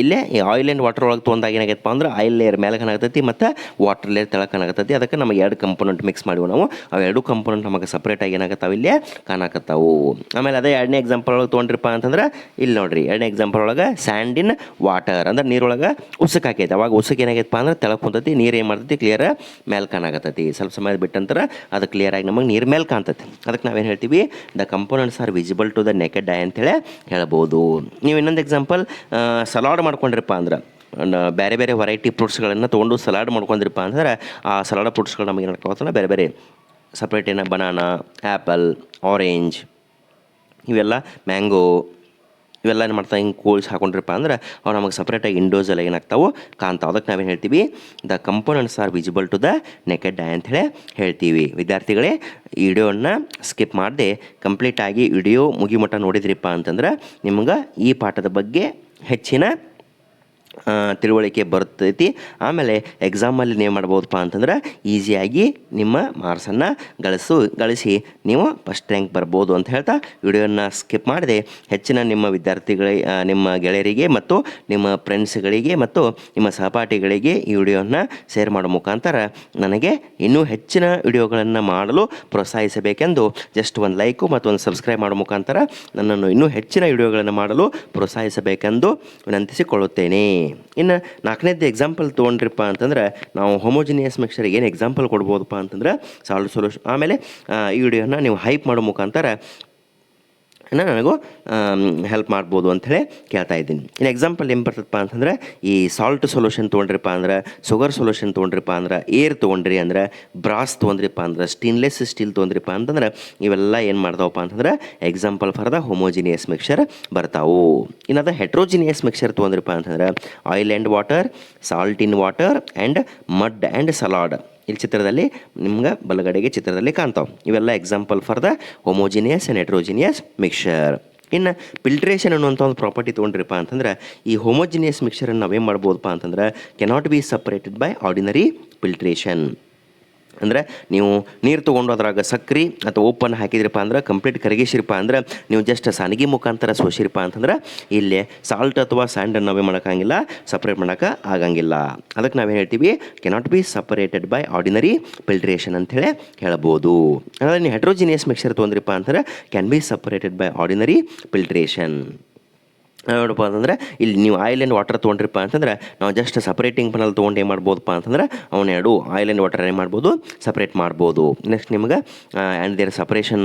ಇಲ್ಲೇ ಈ ಆಯಿಲ್ ಆ್ಯಂಡ್ ವಾಟರ್ ಒಳಗೆ ತೊಗೊಂಡಾಗ ಏನಾಗೈತಪ್ಪ ಅಂದ್ರೆ ಆಯಿಲ್ ಲೇಯರ್ ಮೇಲೆ ಕಾಣಕತ್ತೈತಿ ಮತ್ತು ವಾಟರ್ ಲೇಯರ್ ತೆಳಗೆ ಕಾಣಕತ್ತೈತಿ. ಅದಕ್ಕೆ ನಮಗೆ ಎರಡು ಕಂಪೋನೆಂಟ್ ಮಿಕ್ಸ್ ಮಾಡಿವು ನಾವು, ಅವೆರಡು ಕಂಪೋನೆಂಟ್ ನಮಗೆ ಸಪ್ರೇಟಾಗಿ ಏನಾಗತ್ತಾವೆ ಇಲ್ಲೇ ಕಾಣಕತ್ತಾವು. ಆಮೇಲೆ ಅದೇ ಎರಡನೇ ಎಕ್ಸಾಂಪಲ್ ಒಳಗೆ ತೊಗೊಂಡ್ರಿಪ್ಪ ಅಂತಂದ್ರೆ ಇಲ್ಲಿ ನೋಡಿರಿ ಎರಡನೇ ಎಕ್ಸಾಂಪಲ್ ಒಳಗೆ ಸ್ಯಾಂಡ್ ಇನ್ ವಾಟರ್ ಅಂದ್ರೆ ನೀರೊಳಗೆ ಉಸುಕು ಹಾಕೈತೆ, ಅವಾಗ ಉಸುಕು ಏನಾಗೈತಪ್ಪ ಅಂದ್ರೆ ತೆಳಗೆ ಕುಂತೈತಿ, ನೀರು ಏನು ಮಾಡ್ತೈತಿ ಕ್ಲಿಯರ್ ಮೇಲೆ ಕಾಣಕತ್ತೈತಿ. ಸ್ವಲ್ಪ ಸಮಯ ಬಿಟ್ಟಂತರ ಅದು ಕ್ಲಿಯರಾಗಿ ನಮಗೆ ನೀರು ಮೇಲೆ ಕಾಣ್ತೈತಿ. ಅದಕ್ಕೆ ನಾವೇನು ಹೇಳ್ತೀವಿ the components are visible to the naked eye ಅಂತೇಳಿ ಹೇಳ್ಬೋದು. ನೀವು ಇನ್ನೊಂದು ಎಕ್ಸಾಂಪಲ್ ಸಲಾಡ್ ಮಾಡ್ಕೊಂಡ್ರಪ್ಪ ಅಂದ್ರೆ ಬೇರೆ ಬೇರೆ ವೆರೈಟಿ ಫ್ರೂಟ್ಸ್ಗಳನ್ನು ತೊಗೊಂಡು ಸಲಾಡ್ ಮಾಡ್ಕೊಂಡ್ರಪ್ಪ ಅಂದ್ರೆ ಆ ಸಲಾಡ್ ಫ್ರೂಟ್ಸ್ಗಳು ನಮಗೆ ಏನಾಗ್ತಾವತ್ತಲ್ಲ ಬೇರೆ ಬೇರೆ ಸಪ್ರೇಟ್ ಏನ ಬನಾನಾ, ಆ್ಯಪಲ್, ಆರೆಂಜ್, ಇವೆಲ್ಲ ಮ್ಯಾಂಗೋ, ಇವೆಲ್ಲ ಏನು ಮಾಡ್ತಾವೆ ಹಿಂಗೆ ಕೋಲ್ಸ್ ಹಾಕೊಂಡ್ರಪ್ಪ ಅಂದ್ರೆ ಅವು ನಮಗೆ ಸಪ್ರೇಟಾಗಿ ಇಂಡೋಸ್ ಎಲ್ಲ ಏನಾಗ್ತಾವೆ ಕಾಣ್ತಾವೆ. ಅದಕ್ಕೆ ನಾವೇನು ಹೇಳ್ತೀವಿ the components are visible to the naked eye ಅಂಥೇಳಿ ಹೇಳ್ತೀವಿ. ವಿದ್ಯಾರ್ಥಿಗಳೇ ಈ ವಿಡಿಯೋನ ಸ್ಕಿಪ್ ಮಾಡದೆ ಕಂಪ್ಲೀಟಾಗಿ ವಿಡಿಯೋ ಮುಗಿಮಟ್ಟ ನೋಡಿದ್ರಿಪ್ಪ ಅಂತಂದ್ರೆ ನಿಮ್ಗೆ ಈ ಪಾಠದ ಬಗ್ಗೆ ಹೆಚ್ಚಿನ ತಿಳುವಳಿಕೆ ಬರ್ತೈತಿ. ಆಮೇಲೆ ಎಕ್ಸಾಮಲ್ಲಿ ನೀವು ಮಾಡ್ಬೋದಪ್ಪ ಅಂತಂದ್ರೆ ಈಸಿಯಾಗಿ ನಿಮ್ಮ ಮಾರ್ಕ್ಸನ್ನು ಗಳಿಸಿ ನೀವು ಫಸ್ಟ್ ರ್ಯಾಂಕ್ ಬರ್ಬೋದು ಅಂತ ಹೇಳ್ತಾ ವಿಡಿಯೋನ ಸ್ಕಿಪ್ ಮಾಡದೆ ಹೆಚ್ಚಿನ ನಿಮ್ಮ ನಿಮ್ಮ ಗೆಳೆಯರಿಗೆ ಮತ್ತು ನಿಮ್ಮ ಫ್ರೆಂಡ್ಸ್ಗಳಿಗೆ ಮತ್ತು ನಿಮ್ಮ ಸಹಪಾಠಿಗಳಿಗೆ ಈ ವಿಡಿಯೋನ ಶೇರ್ ಮಾಡೋ ಮುಖಾಂತರ ನನಗೆ ಇನ್ನೂ ಹೆಚ್ಚಿನ ವಿಡಿಯೋಗಳನ್ನು ಮಾಡಲು ಪ್ರೋತ್ಸಾಹಿಸಬೇಕೆಂದು ಜಸ್ಟ್ ಒಂದು ಲೈಕು ಮತ್ತು ಒಂದು ಸಬ್ಸ್ಕ್ರೈಬ್ ಮಾಡೋ ಮುಖಾಂತರ ನನ್ನನ್ನು ಇನ್ನೂ ಹೆಚ್ಚಿನ ವಿಡಿಯೋಗಳನ್ನು ಮಾಡಲು ಪ್ರೋತ್ಸಾಹಿಸಬೇಕೆಂದು ವಿನಂತಿಸಿಕೊಳ್ಳುತ್ತೇನೆ. ಇನ್ನು ನಾಲ್ಕನೇದು ಎಕ್ಸಾಂಪಲ್ ತೊಗೊಂಡ್ರಿಪ್ಪ ಅಂತಂದ್ರೆ ನಾವು ಹೋಮೋಜಿನಿಯಸ್ ಮಿಕ್ಸರ್ಗೆ ಏನು ಎಕ್ಸಾಂಪಲ್ ಕೊಡ್ಬೋದಪ್ಪ ಅಂತಂದ್ರೆ ಸಾಲ್ಟ್ ಸೊಲ್ಯೂಷನ್. ಆಮೇಲೆ ಈ ವಿಡಿಯೋನ ನೀವು ಹೈಪ್ ಮಾಡೋ ಮುಖಾಂತರ ನನಗೂ ಹೆಲ್ಪ್ ಮಾಡ್ಬೋದು ಅಂಥೇಳಿ ಕೇಳ್ತಾ ಇದ್ದೀನಿ. ಇನ್ನು ಎಕ್ಸಾಂಪಲ್ ಏನು ಬರ್ತದಪ್ಪ ಅಂತಂದ್ರೆ ಈ ಸಾಲ್ಟ್ ಸೊಲ್ಯೂಷನ್ ತೊಗೊಂಡ್ರಿಪ್ಪ ಅಂದ್ರೆ, ಶುಗರ್ ಸೊಲ್ಯೂಷನ್ ತೊಗೊಂಡ್ರಿಪ್ಪ ಅಂದ್ರೆ, ಏರ್ ತೊಗೊಂಡ್ರಿ ಅಂದ್ರೆ, ಬ್ರಾಸ್ ತೊಗೊಂಡ್ರಿಪ್ಪ ಅಂದ್ರೆ, ಸ್ಟೇನ್ಲೆಸ್ ಸ್ಟೀಲ್ ತೊಗೊಂಡ್ರಿಪ್ಪ ಅಂತಂದ್ರೆ ಇವೆಲ್ಲ ಏನು ಮಾಡ್ತಾವಪ್ಪ ಅಂತಂದ್ರೆ example for the homogeneous mixer ಬರ್ತಾವು. ಇನ್ನು ಅದು ಹೆಟ್ರೋಜಿನಿಯಸ್ ಮಿಕ್ಸರ್ ತೊಗೊಂಡ್ರಿಪ್ಪ ಅಂತಂದ್ರೆ oil and water, salt in water and mud and salad ಇಲ್ಲಿ ಚಿತ್ರದಲ್ಲಿ ನಿಮ್ಗೆ ಬಲಗಡೆಗೆ ಚಿತ್ರದಲ್ಲಿ ಕಾಣ್ತಾವೆ. ಇವೆಲ್ಲ example for the homogeneous and heterogeneous mixer. ಇನ್ನು ಫಿಲ್ಟ್ರೇಷನ್ ಅನ್ನುವಂಥ ಒಂದು ಪ್ರಾಪರ್ಟಿ ತೊಗೊಂಡ್ರಿಪ್ಪ ಅಂತಂದ್ರೆ ಈ ಹೋಮೋಜಿನಿಯಸ್ ಮಿಕ್ಸರನ್ನು ನಾವೇನು ಮಾಡ್ಬೋದಪ್ಪ ಅಂತಂದ್ರೆ cannot be separated by ordinary filtration. ಅಂದರೆ ನೀವು ನೀರು ತೊಗೊಂಡು ಅದ್ರಾಗ ಸಕ್ರೆ ಅಥವಾ ಉಪ್ಪನ್ನು ಹಾಕಿದ್ರಪ್ಪ ಅಂದ್ರೆ ಕಂಪ್ಲೀಟ್ ಕರಗಿಸಿರಪ್ಪ ಅಂದ್ರೆ ನೀವು ಜಸ್ಟ್ ಸಾನಿಗೆ ಮುಖಾಂತರ ಸೋಸಿರಪ್ಪ ಅಂತಂದ್ರೆ ಇಲ್ಲಿ ಸಾಲ್ಟ್ ಅಥವಾ ಸ್ಯಾಂಡನ್ನು ನಾವೇ ಮಾಡೋಕ್ಕಾಗಿಲ್ಲ, ಸಪ್ರೇಟ್ ಮಾಡೋಕೆ ಆಗಂಗಿಲ್ಲ. ಅದಕ್ಕೆ ನಾವೇನು ಹೇಳ್ತೀವಿ cannot be separated by ordinary filtration ಅಂಥೇಳಿ ಹೇಳ್ಬೋದು. ಅಂದರೆ ನೀವು ಹೆಟ್ರೋಜಿನಿಯಸ್ ಮಿಕ್ಸರ್ ತೊಗೊಂಡ್ರಿಪ್ಪ ಅಂತಂದ್ರೆ can be separated by ordinary filtration. ನೋಡಪ್ಪ ಅಂತಂದ್ರೆ ಇಲ್ಲಿ ನೀವು ಆಯಿಲ್ ಆ್ಯಂಡ್ ವಾಟರ್ ತೊಗೊಂಡ್ರಿಪ್ಪ ಅಂತಂದ್ರೆ ನಾವು ಜಸ್ಟ್ ಸಪ್ರೇಟಿಂಗ್ ಪನಲ್ ತೊಗೊಂಡು ಏನು ಮಾಡ್ಬೋದಪ್ಪ ಅಂತಂದ್ರೆ ಅವನ್ನೆರಡು ಆಯಿಲ್ ಆ್ಯಂಡ್ ವಾಟರ್ ಏನು ಮಾಡ್ಬೋದು ಸಪ್ರೇಟ್ ಮಾಡ್ಬೋದು. ನೆಕ್ಸ್ಟ್ ನಿಮ್ಗೆ ಆ್ಯಂಡ್ ದೇರ್ ಸಪ್ರೇಷನ್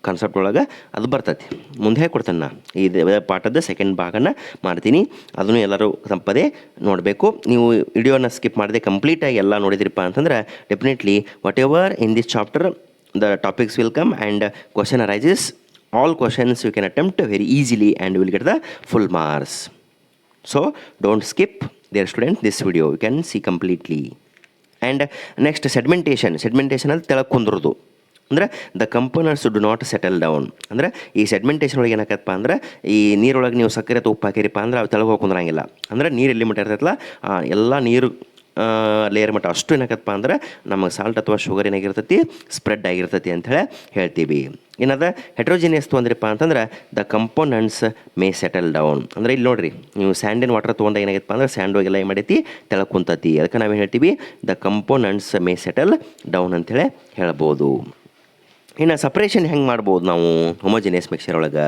ಕಾನ್ಸೆಪ್ಟ್ ಒಳಗೆ ಅದು ಬರ್ತೈತಿ. ಮುಂದೆ ಕೊಡ್ತೇನೆ ನಾ ಇದು ಪಾಠದ ಸೆಕೆಂಡ್ ಭಾಗನ ಮಾಡ್ತೀನಿ, ಅದನ್ನು ಎಲ್ಲರೂ ತಪ್ಪದೇ ನೋಡಬೇಕು. ನೀವು ವಿಡಿಯೋನ ಸ್ಕಿಪ್ ಮಾಡದೆ ಕಂಪ್ಲೀಟಾಗಿ ಎಲ್ಲ ನೋಡಿದ್ರಿಪ್ಪ ಅಂತಂದ್ರೆ definitely whatever in this chapter the topics will come and question arises. All questions you can attempt very easily and will get the full marks. So don't skip there student this video, you can see completely. And next sedimentation ಅಲ್ಲಿ ತೆಳಗೆ ಕುಂದ್ರದು ಅಂದರೆ the components do not settle down. ಅಂದರೆ ಈ ಸೆಡ್ಮೆಂಟೇಷನ್ ಒಳಗೆ ಏನಾಕತ್ತಪ್ಪ ಅಂದ್ರೆ ಈ ನೀರೊಳಗೆ ನೀವು ಸಕ್ಕರೆ ಅಥವಾ ಉಪ್ಪು ಹಾಕಿರಿಪ್ಪ ಅಂದ್ರೆ ಅವು ತೆಳಗೆ ಹೋಗಿ ಕುಂದ್ರಂಗಿಲ್ಲ. ಅಂದರೆ ನೀರು ಎಲ್ಲಿ ಮಟ್ಟ ಇರ್ತೈತಲ್ಲ ಎಲ್ಲ ನೀರು ಲೇಯರ್ ಮಟ್ಟ ಅಷ್ಟು ಏನಾಕತ್ತಪ್ಪ ಅಂದ್ರೆ ನಮಗೆ ಸಾಲ್ಟ್ ಅಥವಾ ಶುಗರ್ ಏನಾಗಿರ್ತೈತಿ ಸ್ಪ್ರೆಡ್ ಆಗಿರ್ತೈತಿ ಅಂಥೇಳಿ ಹೇಳ್ತೀವಿ. ಏನದ ಹೆಟ್ರೋಜಿನಿಯಸ್ ತೊಗೊಂಡ್ರಿಪ್ಪ ಅಂತಂದ್ರೆ the components May settle down. ಅಂದರೆ ಇಲ್ಲಿ ನೋಡಿರಿ, ನೀವು ಸ್ಯಾಂಡ್ ವಾಟರ್ ತೊಗೊಂಡಾಗ ಏನಾಗೈತಪ್ಪ ಅಂದ್ರೆ ಸ್ಯಾಂಡ್ ಒಳಗೆಲ್ಲ ಏನು ಮಾಡೈತಿ ತೆಳಗೆ ಕುಂತತಿ. ಅದಕ್ಕೆ ನಾವೇನು ಹೇಳ್ತೀವಿ, the components May settle down ಅಂಥೇಳಿ ಹೇಳ್ಬೋದು. ಇನ್ನು ಸಪ್ರೇಷನ್ ಹೆಂಗೆ ಮಾಡ್ಬೋದು ನಾವು ಹೋಮೋಜಿನಿಯಸ್ ಮಿಕ್ಸರ್ ಒಳಗೆ?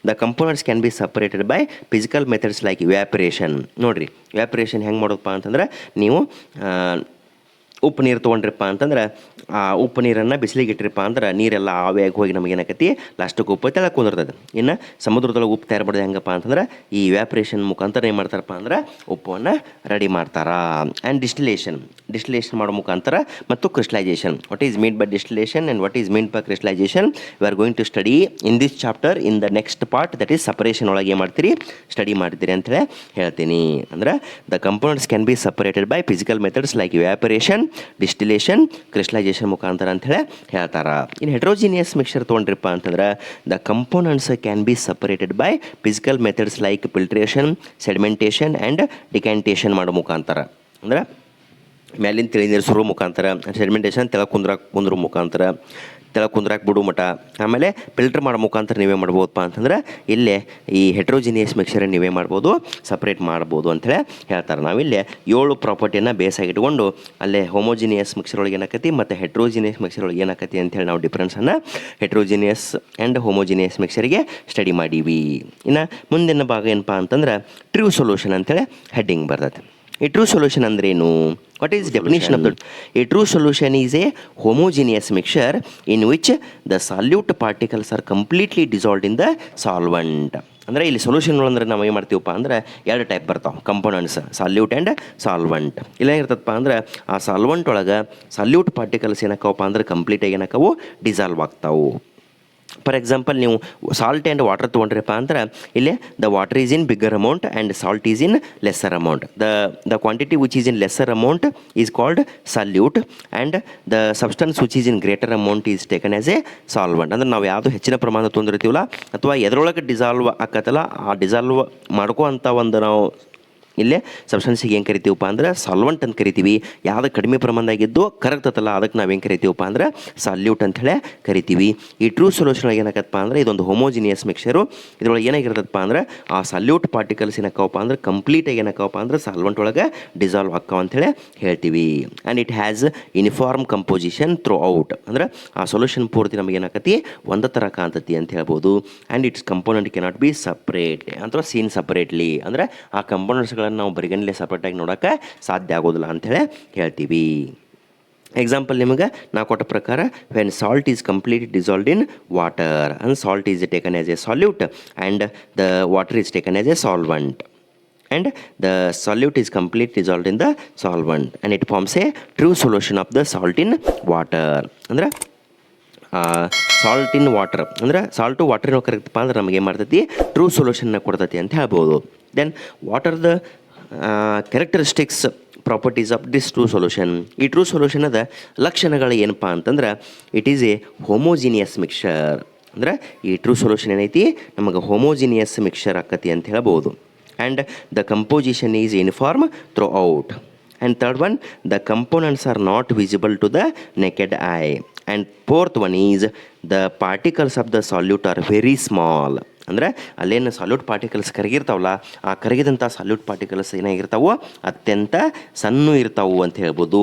The components can B separated by physical methods like ಇವ್ಯಾಪರೇಷನ್. ನೋಡಿರಿ, ಇವ್ಯಾಪರೇಷನ್ ಹೆಂಗೆ ಮಾಡೋದಪ್ಪ ಅಂತಂದ್ರೆ ನೀವು ಉಪ್ಪು ನೀರು ತೊಗೊಂಡ್ರಿಪ್ಪ ಅಂತಂದ್ರೆ ಆ ಉಪ್ಪು ನೀರನ್ನು ಬಿಸಿಲಿಗೆ ಇಟ್ಟಿರಪ್ಪ ಅಂದ್ರೆ ನೀರೆಲ್ಲ ಆವಿಯಾಗಿ ಹೋಗಿ ನಮಗೇನಾಕತಿ ಲಾಸ್ಟಿಗೆ ಉಪ್ಪು ತೆಳಗೆ ಕುಂದಿರ್ತದೆ. ಇನ್ನು ಸಮುದ್ರದೊಳಗೆ ಉಪ್ಪು ತಯಾರು ಮಾಡೋದು ಹೆಂಗಪ್ಪ ಅಂತಂದ್ರೆ ಈ ಇವ್ಯಾಪರೇಷನ್ ಮುಖಾಂತರ ಏನು ಮಾಡ್ತಾರಪ್ಪ ಅಂದ್ರೆ ಉಪ್ಪನ್ನು ರೆಡಿ ಮಾಡ್ತಾರೆ. ಆ್ಯಂಡ್ ಡಿಸ್ಟಿಲೇಷನ್ ಮಾಡೋ ಮುಖಾಂತರ ಮತ್ತು crystallisation. What is mean by distillation and what is mean by crystallisation we are going to study in this chapter in the next part, that is separation ಒಳಗೆ ಏನು ಮಾಡ್ತೀರಿ ಸ್ಟಡಿ ಮಾಡ್ತೀರಿ ಅಂತೇಳಿ ಹೇಳ್ತೀನಿ. ಅಂದ್ರೆ the components can be separated by physical methods like evaporation, distillation, crystallisation ಮುಖಾಂತರ ಅಂಥೇಳಿ ಹೇಳ್ತಾರೆ. ಇನ್ನು ಹೆಟ್ರೋಜಿನಿಯಸ್ ಮಿಕ್ಸರ್ ತೊಗೊಂಡ್ರಿಪ್ಪ ಅಂತಂದ್ರೆ the components can be separated by physical methods like filtration, sedimentation and ಡಿಕ್ಯಾಂಟೇಷನ್ ಮಾಡೋ ಮುಖಾಂತರ. ಅಂದ್ರೆ ಮ್ಯಾಲಿನ ತಿಳಿ ನೀರು ಸುರೋ ಮುಖಾಂತರ, ಸೆಡಿಮೆಂಟೇಷನ್ ತೆಳಗೆ ಕುಂದ್ರ ಮುಖಾಂತರ, ತೆಳಗೆ ಕುಂದ್ರಾಕ್ ಬಿಡು ಮಟ, ಆಮೇಲೆ ಫಿಲ್ಟರ್ ಮಾಡೋ ಮುಖಾಂತರ ನೀವೇ ಮಾಡ್ಬೋದಪ್ಪ ಅಂತಂದ್ರೆ ಇಲ್ಲೇ ಈ ಹೆಟ್ರೋಜಿನಿಯಸ್ ಮಿಕ್ಸರ್ ನೀವೇ ಮಾಡ್ಬೋದು, ಸಪ್ರೇಟ್ ಮಾಡ್ಬೋದು ಅಂಥೇಳಿ ಹೇಳ್ತಾರೆ. ನಾವಿಲ್ಲೇ 7 ಪ್ರಾಪರ್ಟಿಯನ್ನು ಬೇಸಾಗಿ ಇಟ್ಕೊಂಡು ಅಲ್ಲೇ ಹೋಮೋಜಿನಿಯಸ್ ಮಿಕ್ಸರ್ ಒಳಗೆ ಏನಾಕತಿ ಮತ್ತು ಹೆಟ್ರೋಜಿನಿಯಸ್ ಮಿಕ್ಸರ್ ಒಳಗೆ ಏನಾಕತಿ ಅಂಥೇಳಿ ನಾವು ಡಿಫ್ರೆನ್ಸನ್ನು ಹೆಟ್ರೋಜಿನಿಯಸ್ ಆ್ಯಂಡ್ ಹೋಮೋಜಿನಿಯಸ್ ಮಿಕ್ಸರಿಗೆ ಸ್ಟಡಿ ಮಾಡೀವಿ. ಇನ್ನು ಮುಂದಿನ ಭಾಗ ಏನಪ್ಪ ಅಂತಂದ್ರೆ ಟ್ರೂ ಸೊಲ್ಯೂಷನ್ ಅಂಥೇಳಿ ಹೆಡ್ಡಿಂಗ್ ಬರ್ತದೆ. A true solution ಅಂದ್ರೇನು? What is definition of the? A true solution is a homogeneous mixture in which the solute particles are completely dissolved in the solvent. ಅಂದರೆ ಇಲ್ಲಿ ಸೊಲ್ಯೂಷನ್ ಅಂದ್ರೆ ನಾವು ಏನು ಮಾಡ್ತೀವಪ್ಪ ಅಂದ್ರೆ 2 ಟೈಪ್ ಬರ್ತಾವೆ ಕಂಪೋನೆಂಟ್ಸ್, ಸಾಲ್ಯೂಟ್ ಆ್ಯಂಡ್ ಸಾಲ್ವೆಂಟ್. ಇಲ್ಲ ಇರ್ತದಪ್ಪ ಅಂದ್ರೆ ಆ ಸಾಲ್ವೆಂಟ್ ಒಳಗೆ ಸಾಲ್ಯೂಟ್ ಪಾರ್ಟಿಕಲ್ಸ್ ಏನಾಕವಪ್ಪ ಅಂದ್ರೆ ಕಂಪ್ಲೀಟಾಗಿ ಏನಾಕವು ಡಿಸಾಲ್ವ್ ಆಗ್ತಾವು. ಫಾರ್ ಎಕ್ಸಾಂಪಲ್ ನೀವು ಸಾಲ್ಟ್ ಆ್ಯಂಡ್ ವಾಟರ್ ತೊಗೊಂಡ್ರಪ್ಪ ಅಂದ್ರೆ ಇಲ್ಲಿ the water is in bigger amount and salt is in lesser amount. The quantity which is in lesser amount is called solute and the substance which is in greater amount is taken as A solvent. ಅಂದ್ರೆ ನಾವು ಯಾವುದು ಹೆಚ್ಚಿನ ಪ್ರಮಾಣ ತೊಗೊಂಡಿರ್ತೀವಲ್ಲ ಅಥವಾ ಎದ್ರೊಳಗೆ dissolve ಆಕತ್ತಲ್ಲ ಆ dissolve ಮಾಡ್ಕೋ ಅಂಥ ಒಂದು ನಾವು ಇಲ್ಲೇ ಸಬ್ಸ್ಟೆನ್ಸಿಗೆ ಏನು ಕರಿತೀವಪ್ಪ ಅಂದ್ರೆ ಸಾಲ್ವೆಂಟ್ ಅಂತ ಕರಿತೀವಿ. ಯಾವುದು ಕಡಿಮೆ ಪ್ರಮಾಣದಾಗಿದ್ದು ಕರಗ್ತತಲ್ಲ ಅದಕ್ಕೆ ನಾವೇನು ಕರಿತೀವಪ್ಪ ಅಂದ್ರೆ ಸಾಲ್ಯೂಟ್ ಅಂಥೇಳಿ ಕರಿತೀವಿ. ಈ ಟ್ರೂ ಸೊಲ್ಯೂಷನ್ ಒಳಗೆ ಏನಾಗತ್ತಪ್ಪ ಅಂದ್ರೆ ಇದೊಂದು ಹೋಮೋಜಿನಿಯಸ್ ಮಿಕ್ಸರು. ಇದ್ರೊಳಗೆ ಏನಾಗಿರ್ತದಪ್ಪ ಅಂದ್ರೆ ಆ ಸಾಲ್ಯೂಟ್ ಪಾರ್ಟಿಕಲ್ಸ್ ಏನಾಕವಪ್ಪ ಅಂದ್ರೆ ಕಂಪ್ಲೀಟಾಗಿ ಏನಾಕವಪ್ಪ ಅಂದ್ರೆ ಸಾಲ್ವೆಂಟ್ ಒಳಗೆ ಡಿಸಾಲ್ವ್ ಆಕ್ಕವ ಅಂಥೇಳಿ ಹೇಳ್ತೀವಿ. And it has uniform composition through out. ಅಂದ್ರೆ ಆ ಸೊಲ್ಯೂಷನ್ ಪೂರ್ತಿ ನಮಗೆ ಏನಾಕತಿ ಒಂದೇ ಥರ ಕಾಣ್ತತಿ ಅಂತ ಹೇಳ್ಬೋದು. And it's component cannot be separate ಅಥವಾ ಸೀನ್ ಸಪ್ರೇಟ್ಲಿ. ಅಂದರೆ ಆ ಕಂಪೋನೆಂಟ್ಸ್ಗಳನ್ನು ನಾವು ಬರಿಗಣ್ಣಲೆ ಸಪ್ರೇಟಾಗಿ ನೋಡೋಕ್ಕೆ ಸಾಧ್ಯ ಆಗೋದಿಲ್ಲ ಅಂಥೇಳಿ ಹೇಳ್ತೀವಿ. ಎಕ್ಸಾಂಪಲ್ ನಿಮಗೆ ನಾವು ಕೊಟ್ಟ ಪ್ರಕಾರ when salt is complete dissolved in water and salt is taken as A solute and the water is taken as A solvent and the solute is completely dissolved in the solvent and it forms a true solution of the salt in water. ಅಂದರೆ salt in water ಅಂದರೆ salt water ಕರೆಕ್ಟಪ್ಪ ಅಂದ್ರೆ ನಮಗೆ ಏನು ಮಾಡ್ತೈತಿ true ಸೊಲ್ಯೂಷನ್ನ ಕೊಡ್ತೈತಿ ಅಂತ ಹೇಳ್ಬೋದು. Then what are the characteristics properties of this true solution? ಈ ಟ್ರೂ ಸೊಲ್ಯೂಷನದ ಲಕ್ಷಣಗಳು ಏನಪ್ಪ ಅಂತಂದ್ರೆ it is a homogeneous mixture. ಅಂದರೆ ಈ ಟ್ರೂ ಸೊಲ್ಯೂಷನ್ ಏನೈತಿ ನಮಗೆ ಹೋಮೋಜಿನಿಯಸ್ ಮಿಕ್ಸರ್ ಆಕತಿ ಅಂತ ಹೇಳ್ಬೋದು. And the composition is uniform throughout. And third one, the components are not visible to the naked eye. And fourth one is the particles of the solute are very small. ಅಂದರೆ ಅಲ್ಲೇನು salute particles ಕರಗಿರ್ತಾವಲ್ಲ ಆ ಕರಗಿದಂಥ salute particles ಏನಾಗಿರ್ತಾವೋ ಅತ್ಯಂತ ಸಣ್ಣ ಇರ್ತಾವು ಅಂತ ಹೇಳ್ಬೋದು.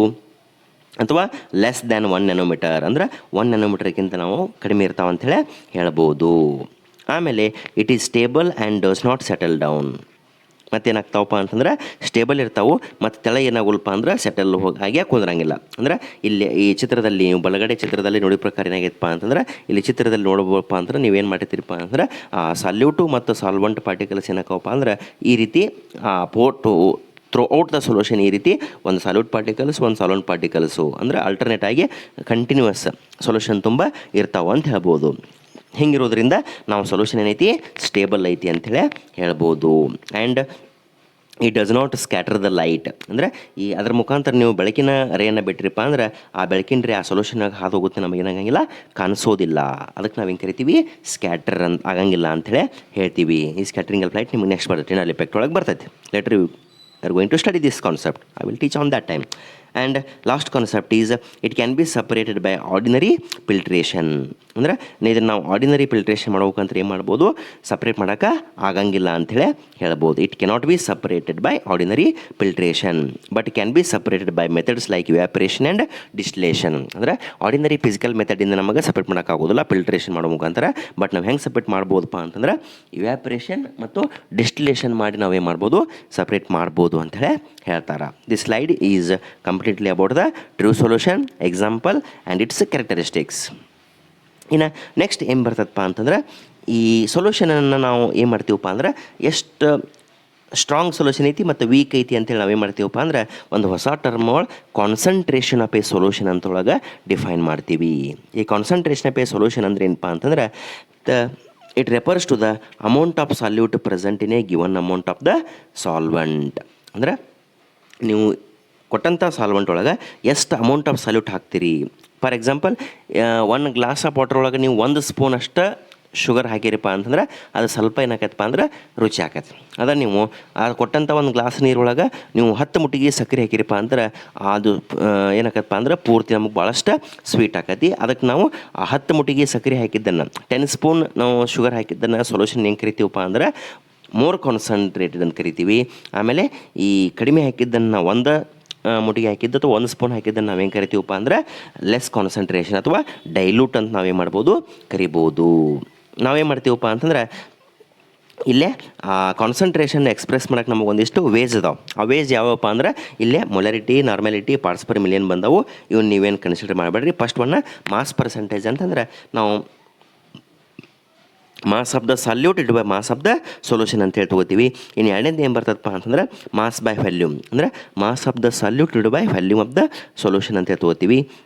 ಅಥವಾ less than 1 nanometer ಅಂದರೆ 1 nanometerಕ್ಕಿಂತ ನಾವು ಕಡಿಮೆ ಇರ್ತಾವೆ ಅಂಥೇಳಿ ಹೇಳ್ಬೋದು. ಆಮೇಲೆ it is stable and does not settle down. ಮತ್ತೇನಾಗ್ತಾವಪ್ಪ ಅಂತಂದ್ರೆ ಸ್ಟೇಬಲ್ ಇರ್ತಾವೆ, ಮತ್ತು ತೆಳ ಏನಾಗಲ್ಪ ಅಂದ್ರೆ ಸೆಟಲ್ ಹೋಗಿ ಹಾಗೆ ಕುಂದ್ರಂಗಿಲ್ಲ. ಅಂದ್ರೆ ಇಲ್ಲಿ ಈ ಚಿತ್ರದಲ್ಲಿ ನೀವು ಬಲಗಡೆ ಚಿತ್ರದಲ್ಲಿ ನೋಡಿದ ಪ್ರಕಾರ ಏನಾಗೈತಪ್ಪ ಅಂತಂದ್ರೆ, ಇಲ್ಲಿ ಚಿತ್ರದಲ್ಲಿ ನೋಡ್ಬೋದಪ್ಪ ಅಂದ್ರೆ ನೀವೇನು ಮಾಡಿರ್ತೀರಪ್ಪ ಅಂದ್ರೆ ಸಾಲ್ಯೂಟು ಮತ್ತು ಸಾಲ್ವಂಟ್ ಪಾರ್ಟಿಕಲ್ಸ್ ಏನಾಕವಪ್ಪ ಅಂದ್ರೆ ಈ ರೀತಿ ಪೋಟು ಥ್ರೂ ಔಟ್ ದ ಸೊಲ್ಯೂಷನ್ ಈ ರೀತಿ ಒಂದು ಸಾಲ್ಯೂಟ್ ಪಾರ್ಟಿಕಲ್ಸ್ ಒಂದು ಸಾಲ್ವಂಟ್ ಪಾರ್ಟಿಕಲ್ಸು ಅಂದರೆ ಆಲ್ಟರ್ನೇಟ್ ಆಗಿ ಕಂಟಿನ್ಯೂಯಸ್ ಸೊಲ್ಯೂಷನ್ ತುಂಬ ಇರ್ತಾವೆ ಅಂತ ಹೇಳ್ಬೋದು. ಹಿಂಗಿರೋದ್ರಿಂದ ನಾವು ಸೊಲ್ಯೂಷನ್ ಏನೈತಿ ಸ್ಟೇಬಲ್ ಐತಿ ಅಂಥೇಳಿ ಹೇಳ್ಬೋದು. And it does not scatter the light, ಅಂದರೆ ಈ ಅದ್ರ ಮುಖಾಂತರ ನೀವು ಬೆಳಕಿನ ರೇಯನ್ನು ಬಿಟ್ಟಿರಪ್ಪ ಅಂದ್ರೆ ಆ ಬೆಳಕಿನ ರೇ ಆ ಸೊಲ್ಯೂಷನಾಗ ಹಾದು ಹೋಗುತ್ತೆ, ನಮಗೇನಾಗಂಗಿಲ್ಲ, ಕಾಣಿಸೋದಿಲ್ಲ. ಅದಕ್ಕೆ ನಾವು ಏನು ಕರಿತೀವಿ, ಸ್ಕ್ಯಾಟರ್ ಅಂತ ಆಗಂಗಿಲ್ಲ ಅಂಥೇಳಿ ಹೇಳ್ತೀವಿ. ಈ ಸ್ಕ್ಯಾಟರಿಂಗ್ ಆಫ್ ಲೈಟ್ ನಿಮಗೆ ನೆಕ್ಸ್ಟ್ ಬರ್ತೈತೆ, ಅಲ್ಲಿ ಎಫೆಕ್ಟ್ ಒಳಗೆ ಬರ್ತೈತೆ. Later you are going to study this concept. I will teach on that time. And last concept is it can be separated by ordinary filtration. ಅಂದರೆ ಇದನ್ನು ನಾವು ಆರ್ಡಿನರಿ ಫಿಲ್ಟ್ರೇಷನ್ ಮಾಡ್ಬೇಕಂತ ಏನು ಮಾಡ್ಬೋದು, ಸಪ್ರೇಟ್ ಮಾಡೋಕೆ ಆಗಂಗಿಲ್ಲ ಅಂಥೇಳಿ ಹೇಳ್ಬೋದು. It cannot be separated by ordinary filtration but can B separated by methods like ಇವ್ಯಾಪರೇಷನ್ and distillation. ಅಂದರೆ ಆರ್ಡಿನರಿ ಫಿಸಿಕಲ್ ಮೆಥಡಿಂದ ನಮಗೆ ಸಪ್ರೇಟ್ ಮಾಡೋಕ್ಕಾಗೋದಿಲ್ಲ ಫಿಲ್ಟ್ರೇಷನ್ ಮಾಡೋ ಮುಖಾಂತರ. ಬಟ್ ನಾವು ಹೆಂಗೆ ಸಪ್ರೇಟ್ ಮಾಡ್ಬೋದಪ್ಪ ಅಂತಂದ್ರೆ ಇವ್ಯಾಪರೇಷನ್ ಮತ್ತು ಡಿಸ್ಟಿಲೇಷನ್ ಮಾಡಿ ನಾವೇನು ಮಾಡ್ಬೋದು, ಸಪ್ರೇಟ್ ಮಾಡ್ಬೋದು ಅಂಥೇಳಿ ಹೇಳ್ತಾರೆ. This slide is completely about the true solution, example and it's characteristics. ಇನ್ನು ನೆಕ್ಸ್ಟ್ ಏನು ಬರ್ತದಪ್ಪ ಅಂತಂದ್ರೆ, ಈ ಸೊಲ್ಯೂಷನನ್ನು ನಾವು ಏನು ಮಾಡ್ತೀವಪ್ಪ ಅಂದ್ರೆ ಎಷ್ಟು ಸ್ಟ್ರಾಂಗ್ ಸೊಲ್ಯೂಷನ್ ಐತಿ ಮತ್ತು ವೀಕ್ ಐತಿ ಅಂತೇಳಿ ನಾವೇನು ಮಾಡ್ತೀವಪ್ಪ ಅಂದ್ರೆ ಒಂದು ಹೊಸ ಟರ್ಮ್ ಒಳಗೆ ಕಾನ್ಸಂಟ್ರೇಷನ್ ಆಫ್ ಎ ಸೊಲ್ಯೂಷನ್ ಅಂತೊಳಗೆ ಡಿಫೈನ್ ಮಾಡ್ತೀವಿ. ಈ ಕಾನ್ಸಂಟ್ರೇಷನ್ ಆಫ್ ಎ ಸೊಲ್ಯೂಷನ್ ಅಂದ್ರೆ ಏನಪ್ಪ ಅಂತಂದ್ರೆ it refers to the amount of solute present in a given amount of the solvent. ಅಂದ್ರೆ ನೀವು ಕೊಟ್ಟಂಥ ಸಾಲ್ವೆಂಟ್ ಒಳಗೆ ಎಷ್ಟು ಅಮೌಂಟ್ ಆಫ್ ಸಾಲ್ಯೂಟ್ ಹಾಕ್ತೀರಿ. ಫಾರ್ ಎಕ್ಸಾಂಪಲ್, ಒಂದು ಗ್ಲಾಸ್ ಆಫ್ ವಾಟರ್ ಒಳಗೆ ನೀವು 1 ಸ್ಪೂನ್ ಅಷ್ಟು ಶುಗರ್ ಹಾಕಿರಪ್ಪ ಅಂತಂದ್ರೆ ಅದು ಸ್ವಲ್ಪ ಏನಾಕತ್ತಪ್ಪ ಅಂದ್ರೆ ರುಚಿ ಆಕತ್ತೆ. ಅದ ನೀವು ಕೊಟ್ಟಂಥ ಒಂದು ಗ್ಲಾಸ್ ನೀರೊಳಗೆ ನೀವು 10 ಮುಟ್ಟಿಗೆ ಸಕ್ಕರೆ ಹಾಕಿರಪ್ಪ ಅಂದ್ರೆ ಅದು ಏನಾಕತ್ತಪ್ಪ ಅಂದ್ರೆ ಪೂರ್ತಿ ನಮಗೆ ಭಾಳಷ್ಟು ಸ್ವೀಟ್ ಆಕತಿ. ಅದಕ್ಕೆ ನಾವು 10 ಮುಟ್ಟಿಗೆ ಸಕ್ಕರೆ ಹಾಕಿದ್ದನ್ನು 10 ಸ್ಪೂನ್ ನಾವು ಶುಗರ್ ಹಾಕಿದ್ದನ್ನು ಸೊಲ್ಯೂಷನ್ ಹೆಂಗೆ ಕರಿತೀವಪ್ಪ ಅಂದ್ರೆ ಮೋರ್ ಕಾನ್ಸಂಟ್ರೇಟೆಡ್ ಅಂತ ಕರಿತೀವಿ. ಆಮೇಲೆ ಈ ಕಡಿಮೆ ಹಾಕಿದ್ದನ್ನು ಒಂದು ಮುಟ್ಟಿಗೆ ಹಾಕಿದ್ದು ಅಥವಾ 1 ಸ್ಪೂನ್ ಹಾಕಿದ್ದನ್ನು ನಾವೇನು ಕರಿತೀವಪ್ಪ ಅಂದ್ರೆ ಲೆಸ್ ಕಾನ್ಸಂಟ್ರೇಷನ್ ಅಥವಾ ಡೈಲ್ಯೂಟ್ ಅಂತ ನಾವೇನು ಮಾಡ್ಬೋದು, ಕರಿಬೋದು. ನಾವೇನು ಮಾಡ್ತೀವಪ್ಪ ಅಂತಂದ್ರೆ ಇಲ್ಲೇ ಕಾನ್ಸಂಟ್ರೇಷನ್ ಎಕ್ಸ್ಪ್ರೆಸ್ ಮಾಡೋಕ್ಕೆ ನಮಗೆ ಒಂದಿಷ್ಟು ವೇಜ್ ಅದಾವೆ. ಆ ವೇಜ್ ಯಾವಪ್ಪ ಅಂದ್ರೆ ಇಲ್ಲೇ molarity, normality, parts per million ಬಂದವು. ಇವನ್ನ ನೀವೇನು ಕನ್ಸಿಡರ್ ಮಾಡಬೇಡ್ರಿ. ಫಸ್ಟ್ ಒನ್ನ ಮಾಸ್ ಪರ್ಸೆಂಟೇಜ್ ಅಂತಂದ್ರೆ ನಾವು mass of the solute it by mass of the solution ಅಂತೇಳಿ ತೊಗೋತೀವಿ. ಇನ್ನು ಎರಡನೇದು ಏನು ಬರ್ತದಪ್ಪ ಅಂತಂದ್ರೆ ಮಾಸ್ ಬೈ ವ್ಯಾಲ್ಯೂಮ್, ಅಂದರೆ mass of the solute it by volume of the solution ಅಂತೇಳಿ ತೊಗೋತೀವಿ.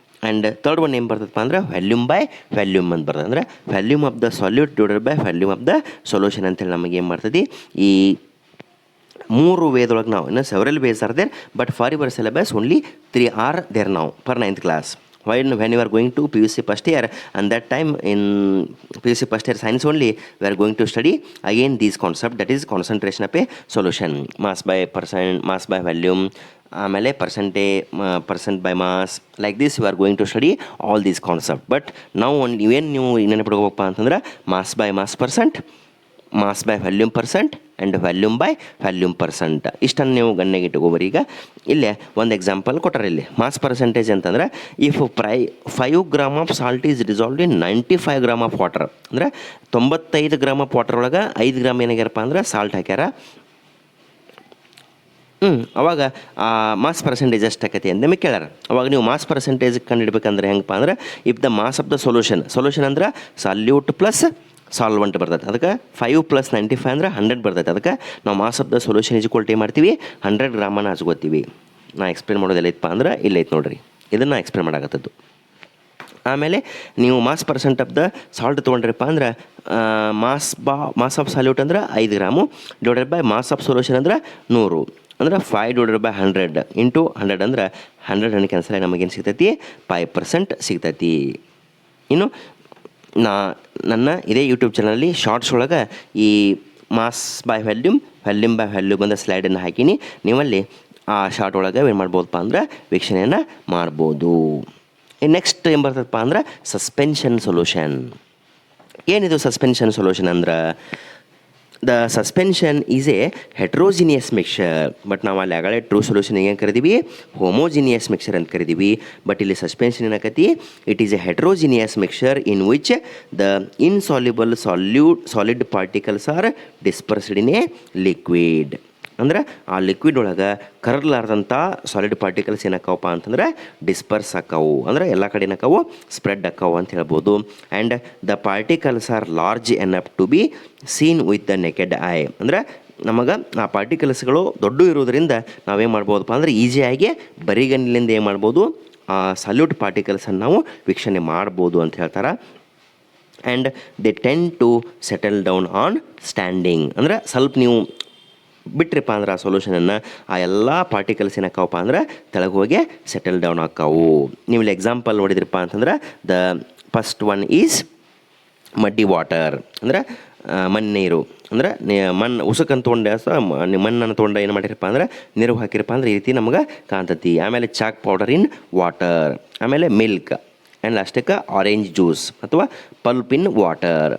ಆ್ಯಂಡ್ ಥರ್ಡ್ ಒನ್ ಏನು ಬರ್ತದಪ್ಪ ಅಂದ್ರೆ ವ್ಯಾಲ್ಯೂಮ್ ಬೈ ವ್ಯಾಲ್ಯೂಮ್ ಅಂತ ಬರ್ತದೆ. ಅಂದರೆ volume of the solute divided by volume of the solution ಅಂತೇಳಿ ನಮಗೆ ಏನು ಮಾಡ್ತದೆ. ಈ 3 ವೇದೊಳಗೆ ನಾವು ಇನ್ನು several ways are there but for your syllabus only 3 are there ನಾವು ಫಾರ್ 9th class. when you are going to PUC first year, and that time in PUC first year science only we are going to study again these concept, that is concentration of a solution, mass by percent, mass by volume, ಆಮೇಲೆ percent by mass, like this you are going to study all these concept. But ನಾವು ನೀವೇನು ನೀವು ನೆನಪಿಡ್ಕೋಬೇಕಪ್ಪ ಅಂತಂದ್ರೆ mass by mass percent, mass by volume percent and volume by volume percent, ಇಷ್ಟನ್ನು ನೀವು ಗಣ್ಯಗೆ ಇಟ್ಕೋಬರಿ. ಈಗ ಇಲ್ಲೇ ಒಂದು ಎಕ್ಸಾಂಪಲ್ ಕೊಟ್ಟಾರೆ. ಇಲ್ಲಿ ಮಾಸ್ ಪರ್ಸೆಂಟೇಜ್ ಅಂತಂದ್ರೆ if 5 gram of salt is dissolved in 95 gram of water, ಅಂದರೆ 95 ಗ್ರಾಮ್ ಆಫ್ ವಾಟರ್ ಒಳಗೆ 5 ಗ್ರಾಮ್ ಏನಾಗ್ಯಾರಪ್ಪ ಅಂದ್ರೆ ಸಾಲ್ಟ್ ಹಾಕ್ಯಾರ. ಅವಾಗ ಮಾಸ್ ಪರ್ಸೆಂಟೇಜ್ ಎಷ್ಟು ಆಕತಿ ಅಂತ ನಿಮಗೆ ಕೇಳ್ಯಾರ. ಅವಾಗ ನೀವು ಮಾಸ್ ಪರ್ಸೆಂಟೇಜ್ ಕಂಡುಹಿಡ್ಬೇಕಂದ್ರೆ ಹೆಂಗಪ್ಪ ಅಂದ್ರೆ if the mass of the solution ಅಂದ್ರೆ ಸಾಲ್ಯೂಟ್ ಪ್ಲಸ್ ಸಾಲ್ವೆಂಟ್ ಬರ್ತೈತೆ. ಅದಕ್ಕೆ 5 + 95 ಅಂದ್ರೆ 100 ಬರ್ತೈತೆ. ಅದಕ್ಕೆ ನಾವು mass of the solution equal to ಏನು ಮಾಡ್ತೀವಿ, 100 ಗ್ರಾಮನ್ನು ಹಚ್ಕೋತೀವಿ. ನಾ ಎಕ್ಸ್ಪ್ಲೇನ್ ಮಾಡೋದೆಲ್ಲ ಐತಪ್ಪ ಅಂದ್ರೆ ಇಲ್ಲೈತೆ ನೋಡಿರಿ, ಇದನ್ನು ಎಕ್ಸ್ಪ್ಲೇನ್ ಮಾಡಾಕತ್ತದ್ದು. ಆಮೇಲೆ ನೀವು mass percent of the salt ತೊಗೊಂಡ್ರಪ್ಪ ಅಂದ್ರೆ ಮಾಸ್ ಆಫ್ ಸಾಲ್ಯೂಟ್ ಅಂದ್ರೆ 5 gram divided by mass of solution ಅಂದ್ರೆ 100, ಅಂದ್ರೆ 5 ಡಿವೈಡೆಡ್ ಬೈ 100 ಇಂಟು 100 ಅಂದ್ರೆ 100 ಕ್ಯಾನ್ಸಲ್ ಆಗಿ ನಮಗೇನು ಸಿಗ್ತೈತಿ, 5% ಸಿಗ್ತೈತಿ. ಇನ್ನು ನನ್ನ ಇದೇ ಯೂಟ್ಯೂಬ್ ಚಾನಲಲ್ಲಿ ಶಾರ್ಟ್ಸ್ ಒಳಗೆ ಈ mass by volume, volume by volume ಬಂದ ಸ್ಲೈಡನ್ನು ಹಾಕೀನಿ. ನೀವಲ್ಲಿ ಆ ಶಾರ್ಟ್ ಒಳಗೆ ಏನು ಮಾಡ್ಬೋದಪ್ಪ ಅಂದ್ರೆ ವೀಕ್ಷಣೆಯನ್ನು ಮಾಡ್ಬೋದು. ನೆಕ್ಸ್ಟ್ ಏನು ಬರ್ತದಪ್ಪ ಅಂದ್ರೆ ಸಸ್ಪೆನ್ಷನ್ ಸೊಲ್ಯೂಷನ್. ಏನಿದು ಸಸ್ಪೆನ್ಷನ್ ಸೊಲ್ಯೂಷನ್ ಅಂದ್ರೆ the suspension is a heterogeneous mixer. But ನಾವು ಅಲ್ಲಿ ಆಗಲೇ ಟ್ರೂ ಸೊಲ್ಯೂಷನ್ ಏನು ಕರಿದೀವಿ, ಹೋಮೋಜಿನಿಯಸ್ ಮಿಕ್ಸರ್ ಅಂತ ಕರಿದೀವಿ. ಬಟ್ ಇಲ್ಲಿ ಸಸ್ಪೆನ್ಷನ್ ಏನಾಕತಿ, it is a heterogeneous mixture in which the insoluble solid particles are dispersed in a liquid. ಅಂದ್ರೆ ಆ ಲಿಕ್ವಿಡ್ ಒಳಗೆ ಕರಲಾರ್ದಂಥ ಸಾಲಿಡ್ ಪಾರ್ಟಿಕಲ್ಸ್ ಏನಾಕವಪ್ಪ ಅಂತಂದ್ರೆ ಡಿಸ್ಪರ್ಸ್ ಆಕ್ಕವು, ಅಂದ್ರೆ ಎಲ್ಲ ಕಡೆ ಏನಾಕವು ಸ್ಪ್ರೆಡ್ ಆಕ್ಕವು ಅಂತ ಹೇಳ್ಬೋದು. And the particles are large enough to be seen with the naked eye, ಅಂದ್ರೆ ನಮಗೆ ಆ ಪಾರ್ಟಿಕಲ್ಸ್ಗಳು ದೊಡ್ಡ ಇರೋದ್ರಿಂದ ನಾವೇನು ಮಾಡ್ಬೋದಪ್ಪ ಅಂದ್ರೆ ಈಸಿಯಾಗಿ ಬರಿಗಣ್ಣಿನಿಂದ ಏನು ಮಾಡ್ಬೋದು ಆ ಸಾಲ್ಯೂಟ್ ಪಾರ್ಟಿಕಲ್ಸನ್ನು ನಾವು ವೀಕ್ಷಣೆ ಮಾಡ್ಬೋದು ಅಂತ ಹೇಳ್ತಾರೆ. And they tend to settle down on standing, ಅಂದ್ರೆ ಸ್ವಲ್ಪ ನೀವು ಬಿಟ್ರಿಪ್ಪ ಅಂದ್ರೆ ಆ ಸೊಲ್ಯೂಷನನ್ನು ಆ ಎಲ್ಲ ಪಾರ್ಟಿಕಲ್ಸ್ ಏನಾಕವಪ್ಪ ಅಂದ್ರೆ ತೆಳಗೆ ಹೋಗಿ ಸೆಟಲ್ ಡೌನ್ ಆಕ್ಕವು. ನೀವು ಇಲ್ಲಿ ಎಕ್ಸಾಂಪಲ್ ನೋಡಿದ್ರಪ್ಪ ಅಂತಂದ್ರೆ the first one is muddy water, ಅಂದ್ರೆ ಮಣ್ಣೀರು, ಅಂದ್ರೆ ಮಣ್ಣು ಉಸುಕನ್ನು ತೊಗೊಂಡು ಮಣ್ಣನ್ನು ತೊಗೊಂಡು ಏನು ಮಾಡಿರಪ್ಪ ಅಂದ್ರೆ ನೀರು ಹಾಕಿರಪ್ಪ ಅಂದ್ರೆ ಈ ರೀತಿ ನಮ್ಗೆ ಕಾಣ್ತತಿ. ಆಮೇಲೆ ಚಾಕ್ ಪೌಡರ್ ಇನ್ ವಾಟರ್, ಆಮೇಲೆ ಮಿಲ್ಕ್, ಆ್ಯಂಡ್ ಲಾಸ್ಟಕ್ಕೆ ಆರೆಂಜ್ ಜ್ಯೂಸ್ ಅಥವಾ ಪಲ್ಪ್ ಇನ್ ವಾಟರ್.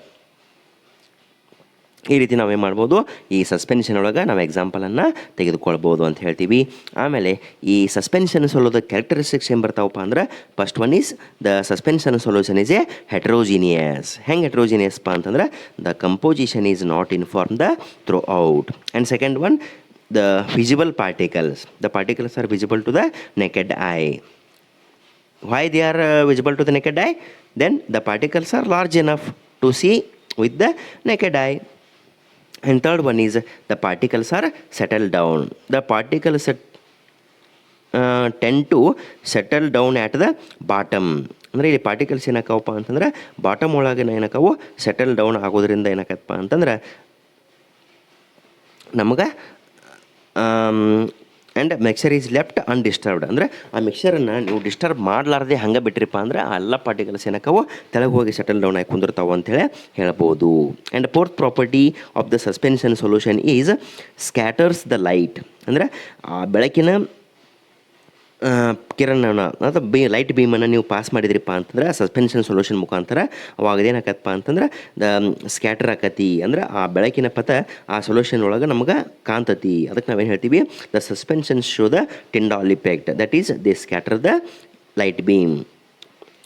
ಈ ರೀತಿ ನಾವೇನು ಮಾಡ್ಬೋದು ಈ ಸಸ್ಪೆನ್ಷನ್ ಒಳಗೆ ನಾವು ಎಕ್ಸಾಂಪಲನ್ನು ತೆಗೆದುಕೊಳ್ಬೋದು ಅಂತ ಹೇಳ್ತೀವಿ. ಆಮೇಲೆ ಈ ಸಸ್ಪೆನ್ಷನ್ ಸೊಲ್ಲೋದ ಕ್ಯಾರೆಕ್ಟರಿಸ್ಟಿಕ್ಸ್ ಏನು ಬರ್ತಾವಪ್ಪ ಅಂದ್ರೆ first one is the suspension solution is a heterogeneous. ಹೆಂಗೆ ಹೆಟ್ರೋಜಿನಿಯಸ್ಪ ಅಂತಂದ್ರೆ the composition is not uniform the throughout. And second one the visible particles, the particles are visible to the naked eye. Why they are visible to the naked eye? Then the particles are large enough to see with the naked eye. And third one is the particles are settled down. The particles tend to settle down at the bottom. ಅಂದರೆ ಇಲ್ಲಿ particles ಏನಾಕವಪ್ಪ ಅಂತಂದ್ರೆ bottom ಒಳಗೆ ಏನಾಕವು settle down ಆಗೋದ್ರಿಂದ ಏನಾಕತ್ತಪ್ಪ ಅಂತಂದ್ರೆ ನಮಗೆ and mixer is left undisturbed, ಅಂದರೆ ಆ ಮಿಕ್ಸರನ್ನು ನೀವು ಡಿಸ್ಟರ್ಬ್ ಮಾಡಲಾರ್ದೆ ಹಂಗೆ ಬಿಟ್ಟಿರಪ್ಪ ಅಂದ್ರೆ ಆ ಎಲ್ಲ ಪಾರ್ಟಿಕಲ್ಸ್ ಏನಕ್ಕವು ತೆಳಗೆ ಹೋಗಿ ಸೆಟಲ್ ಡೌನ್ ಆಗಿ ಕುಂದಿರ್ತಾವೆ ಅಂತೇಳಿ ಹೇಳ್ಬೋದು. And fourth property of the suspension solution is scatters the light, ಅಂದರೆ ಆ ಬೆಳಕಿನ ಕಿರಣನ ಅಥವಾ ಲೈಟ್ ಬೀಮನ್ನು ನೀವು ಪಾಸ್ ಮಾಡಿದ್ರಿಪ್ಪ ಅಂತಂದ್ರೆ ಸಸ್ಪೆನ್ಷನ್ ಸೊಲ್ಯೂಷನ್ ಮುಖಾಂತರ ಅವಾಗ ಏನಾಕತ್ತಪ್ಪ ಅಂತಂದ್ರೆ ದ ಸ್ಕ್ಯಾಟರ್ ಆಕತಿ, ಅಂದ್ರೆ ಆ ಬೆಳಕಿನ ಪಥ ಆ ಸೊಲ್ಯೂಷನ್ ಒಳಗೆ ನಮ್ಗೆ ಕಾಣ್ತತಿ. ಅದಕ್ಕೆ ನಾವೇನು ಹೇಳ್ತೀವಿ the suspension show the Tyndall effect, that is the scatter the light beam.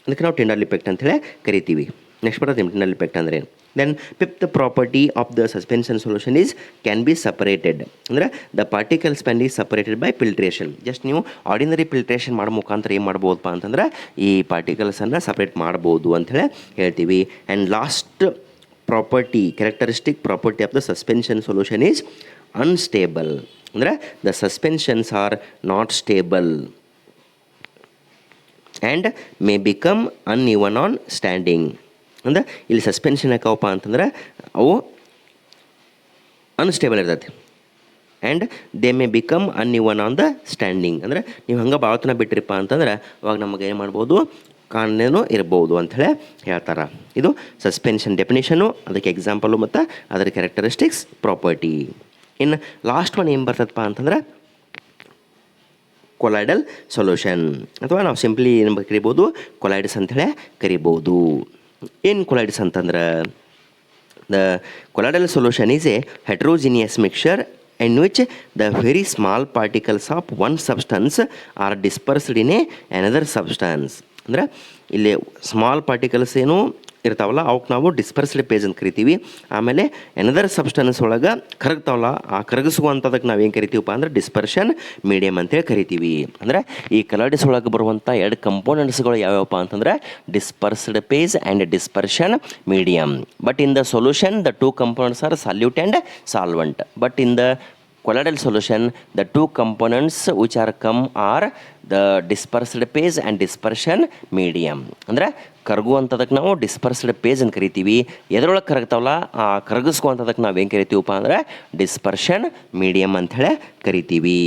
ಅದಕ್ಕೆ ನಾವು ಟಿಂಡಾಲ್ ಇಫೆಕ್ಟ್ ಅಂತೇಳಿ ಕರಿತೀವಿ. ನೆಕ್ಸ್ಟ್ ಬರೋದು ಟಿಂಡಾಲ್ ಇಫೆಕ್ಟ್ ಅಂದರೆ then fifth property of the suspension solution is can be separated, ಅಂದರೆ the particles can be separated by filtration. Just ನೀವು ordinary filtration ಮಾಡೋ ಮುಖಾಂತರ ಏನು ಮಾಡ್ಬೋದಪ್ಪ ಅಂತಂದ್ರೆ ಈ ಪಾರ್ಟಿಕಲ್ಸನ್ನು ಸಪ್ರೇಟ್ ಮಾಡ್ಬೋದು ಅಂಥೇಳಿ ಹೇಳ್ತೀವಿ. And last property characteristic property of the suspension solution is unstable, ಅಂದರೆ the suspensions are not stable and may become uneven on standing. ಅಂದ್ರೆ ಇಲ್ಲಿ ಸಸ್ಪೆನ್ಷನ್ ಯಾಕವಪ್ಪ ಅಂತಂದ್ರೆ ಅವು ಅನ್ಸ್ಟೇಬಲ್ ಇರ್ತೈತಿ and they may become uneven on the standing, ಅಂದರೆ ನೀವು ಹಂಗೆ ಭಾಳತನ ಬಿಟ್ರಿಪ್ಪ ಅಂತಂದ್ರೆ ಅವಾಗ ನಮಗೆ ಏನು ಮಾಡ್ಬೋದು ಕಾಣೇನೂ ಇರ್ಬೋದು ಅಂಥೇಳಿ ಹೇಳ್ತಾರೆ. ಇದು ಸಸ್ಪೆನ್ಷನ್ ಡೆಫಿನೇಷನು, ಅದಕ್ಕೆ ಎಕ್ಸಾಂಪಲು ಮತ್ತು ಅದರ ಕ್ಯಾರೆಕ್ಟರಿಸ್ಟಿಕ್ಸ್ ಪ್ರಾಪರ್ಟಿ. ಇನ್ನು ಲಾಸ್ಟ್ ಒನ್ ಏನು ಬರ್ತದಪ್ಪ ಅಂತಂದ್ರೆ ಕೊಲೈಡಲ್ ಸೊಲ್ಯೂಷನ್, ಅಥವಾ ನಾವು ಸಿಂಪ್ಲಿ ಏನು ಕರಿಬೋದು ಕೊಲೈಡ್ಸ್ ಅಂಥೇಳಿ ಕರಿಬೋದು. ಏನು ಕೊಲೈಡ್ಸ್ ಅಂತಂದ್ರೆ the colloidal solution is a heterogeneous mixture in which the very small particles of one substance are dispersed in another substance. ಅಂದರೆ ಇಲ್ಲಿ ಸ್ಮಾಲ್ ಪಾರ್ಟಿಕಲ್ಸ್ ಏನು ಇರ್ತಾವಲ್ಲ ಅವಕ್ಕೆ ನಾವು ಡಿಸ್ಪರ್ಸ್ಡ್ ಪೇಜ್ ಅಂತ ಕರಿತೀವಿ. ಆಮೇಲೆ ಎನದರ್ ಸಬ್ಸ್ಟೆನ್ಸ್ ಒಳಗೆ ಕರಗ್ತಾವಲ್ಲ ಆ ಕರಗಿಸುವಂಥದಕ್ಕೆ ನಾವೇನು ಕರಿತೀವಪ್ಪ ಅಂದ್ರೆ ಡಿಸ್ಪರ್ಷನ್ ಮೀಡಿಯಮ್ ಅಂತೇಳಿ ಕರಿತೀವಿ. ಅಂದರೆ ಈ ಕಲರ್ಡಿಸ್ ಒಳಗೆ ಬರುವಂಥ ಎರಡು ಕಂಪೋನೆಂಟ್ಸ್ಗಳು ಯಾವ್ಯಾವಪ್ಪ ಅಂತಂದರೆ dispersed phase and dispersion medium. But in the solution the two components are solute and solvent. But in the colloidal solution the two components which are come are the dispersed phase and dispersion medium. ಅಂದರೆ ಕರಗುವಂಥದಕ್ಕೆ ನಾವು dispersed page ಅಂತ ಕರಿತೀವಿ. ಎದ್ರೊಳಗೆ ಕರಗ್ತಾವಲ್ಲ ಆ ಕರಗಿಸ್ಕೊಂಥದಕ್ಕೆ ನಾವು ಏನು ಕರಿತೀವಪ್ಪ ಅಂದರೆ dispersion medium ಅಂಥೇಳಿ ಕರಿತೀವಿ.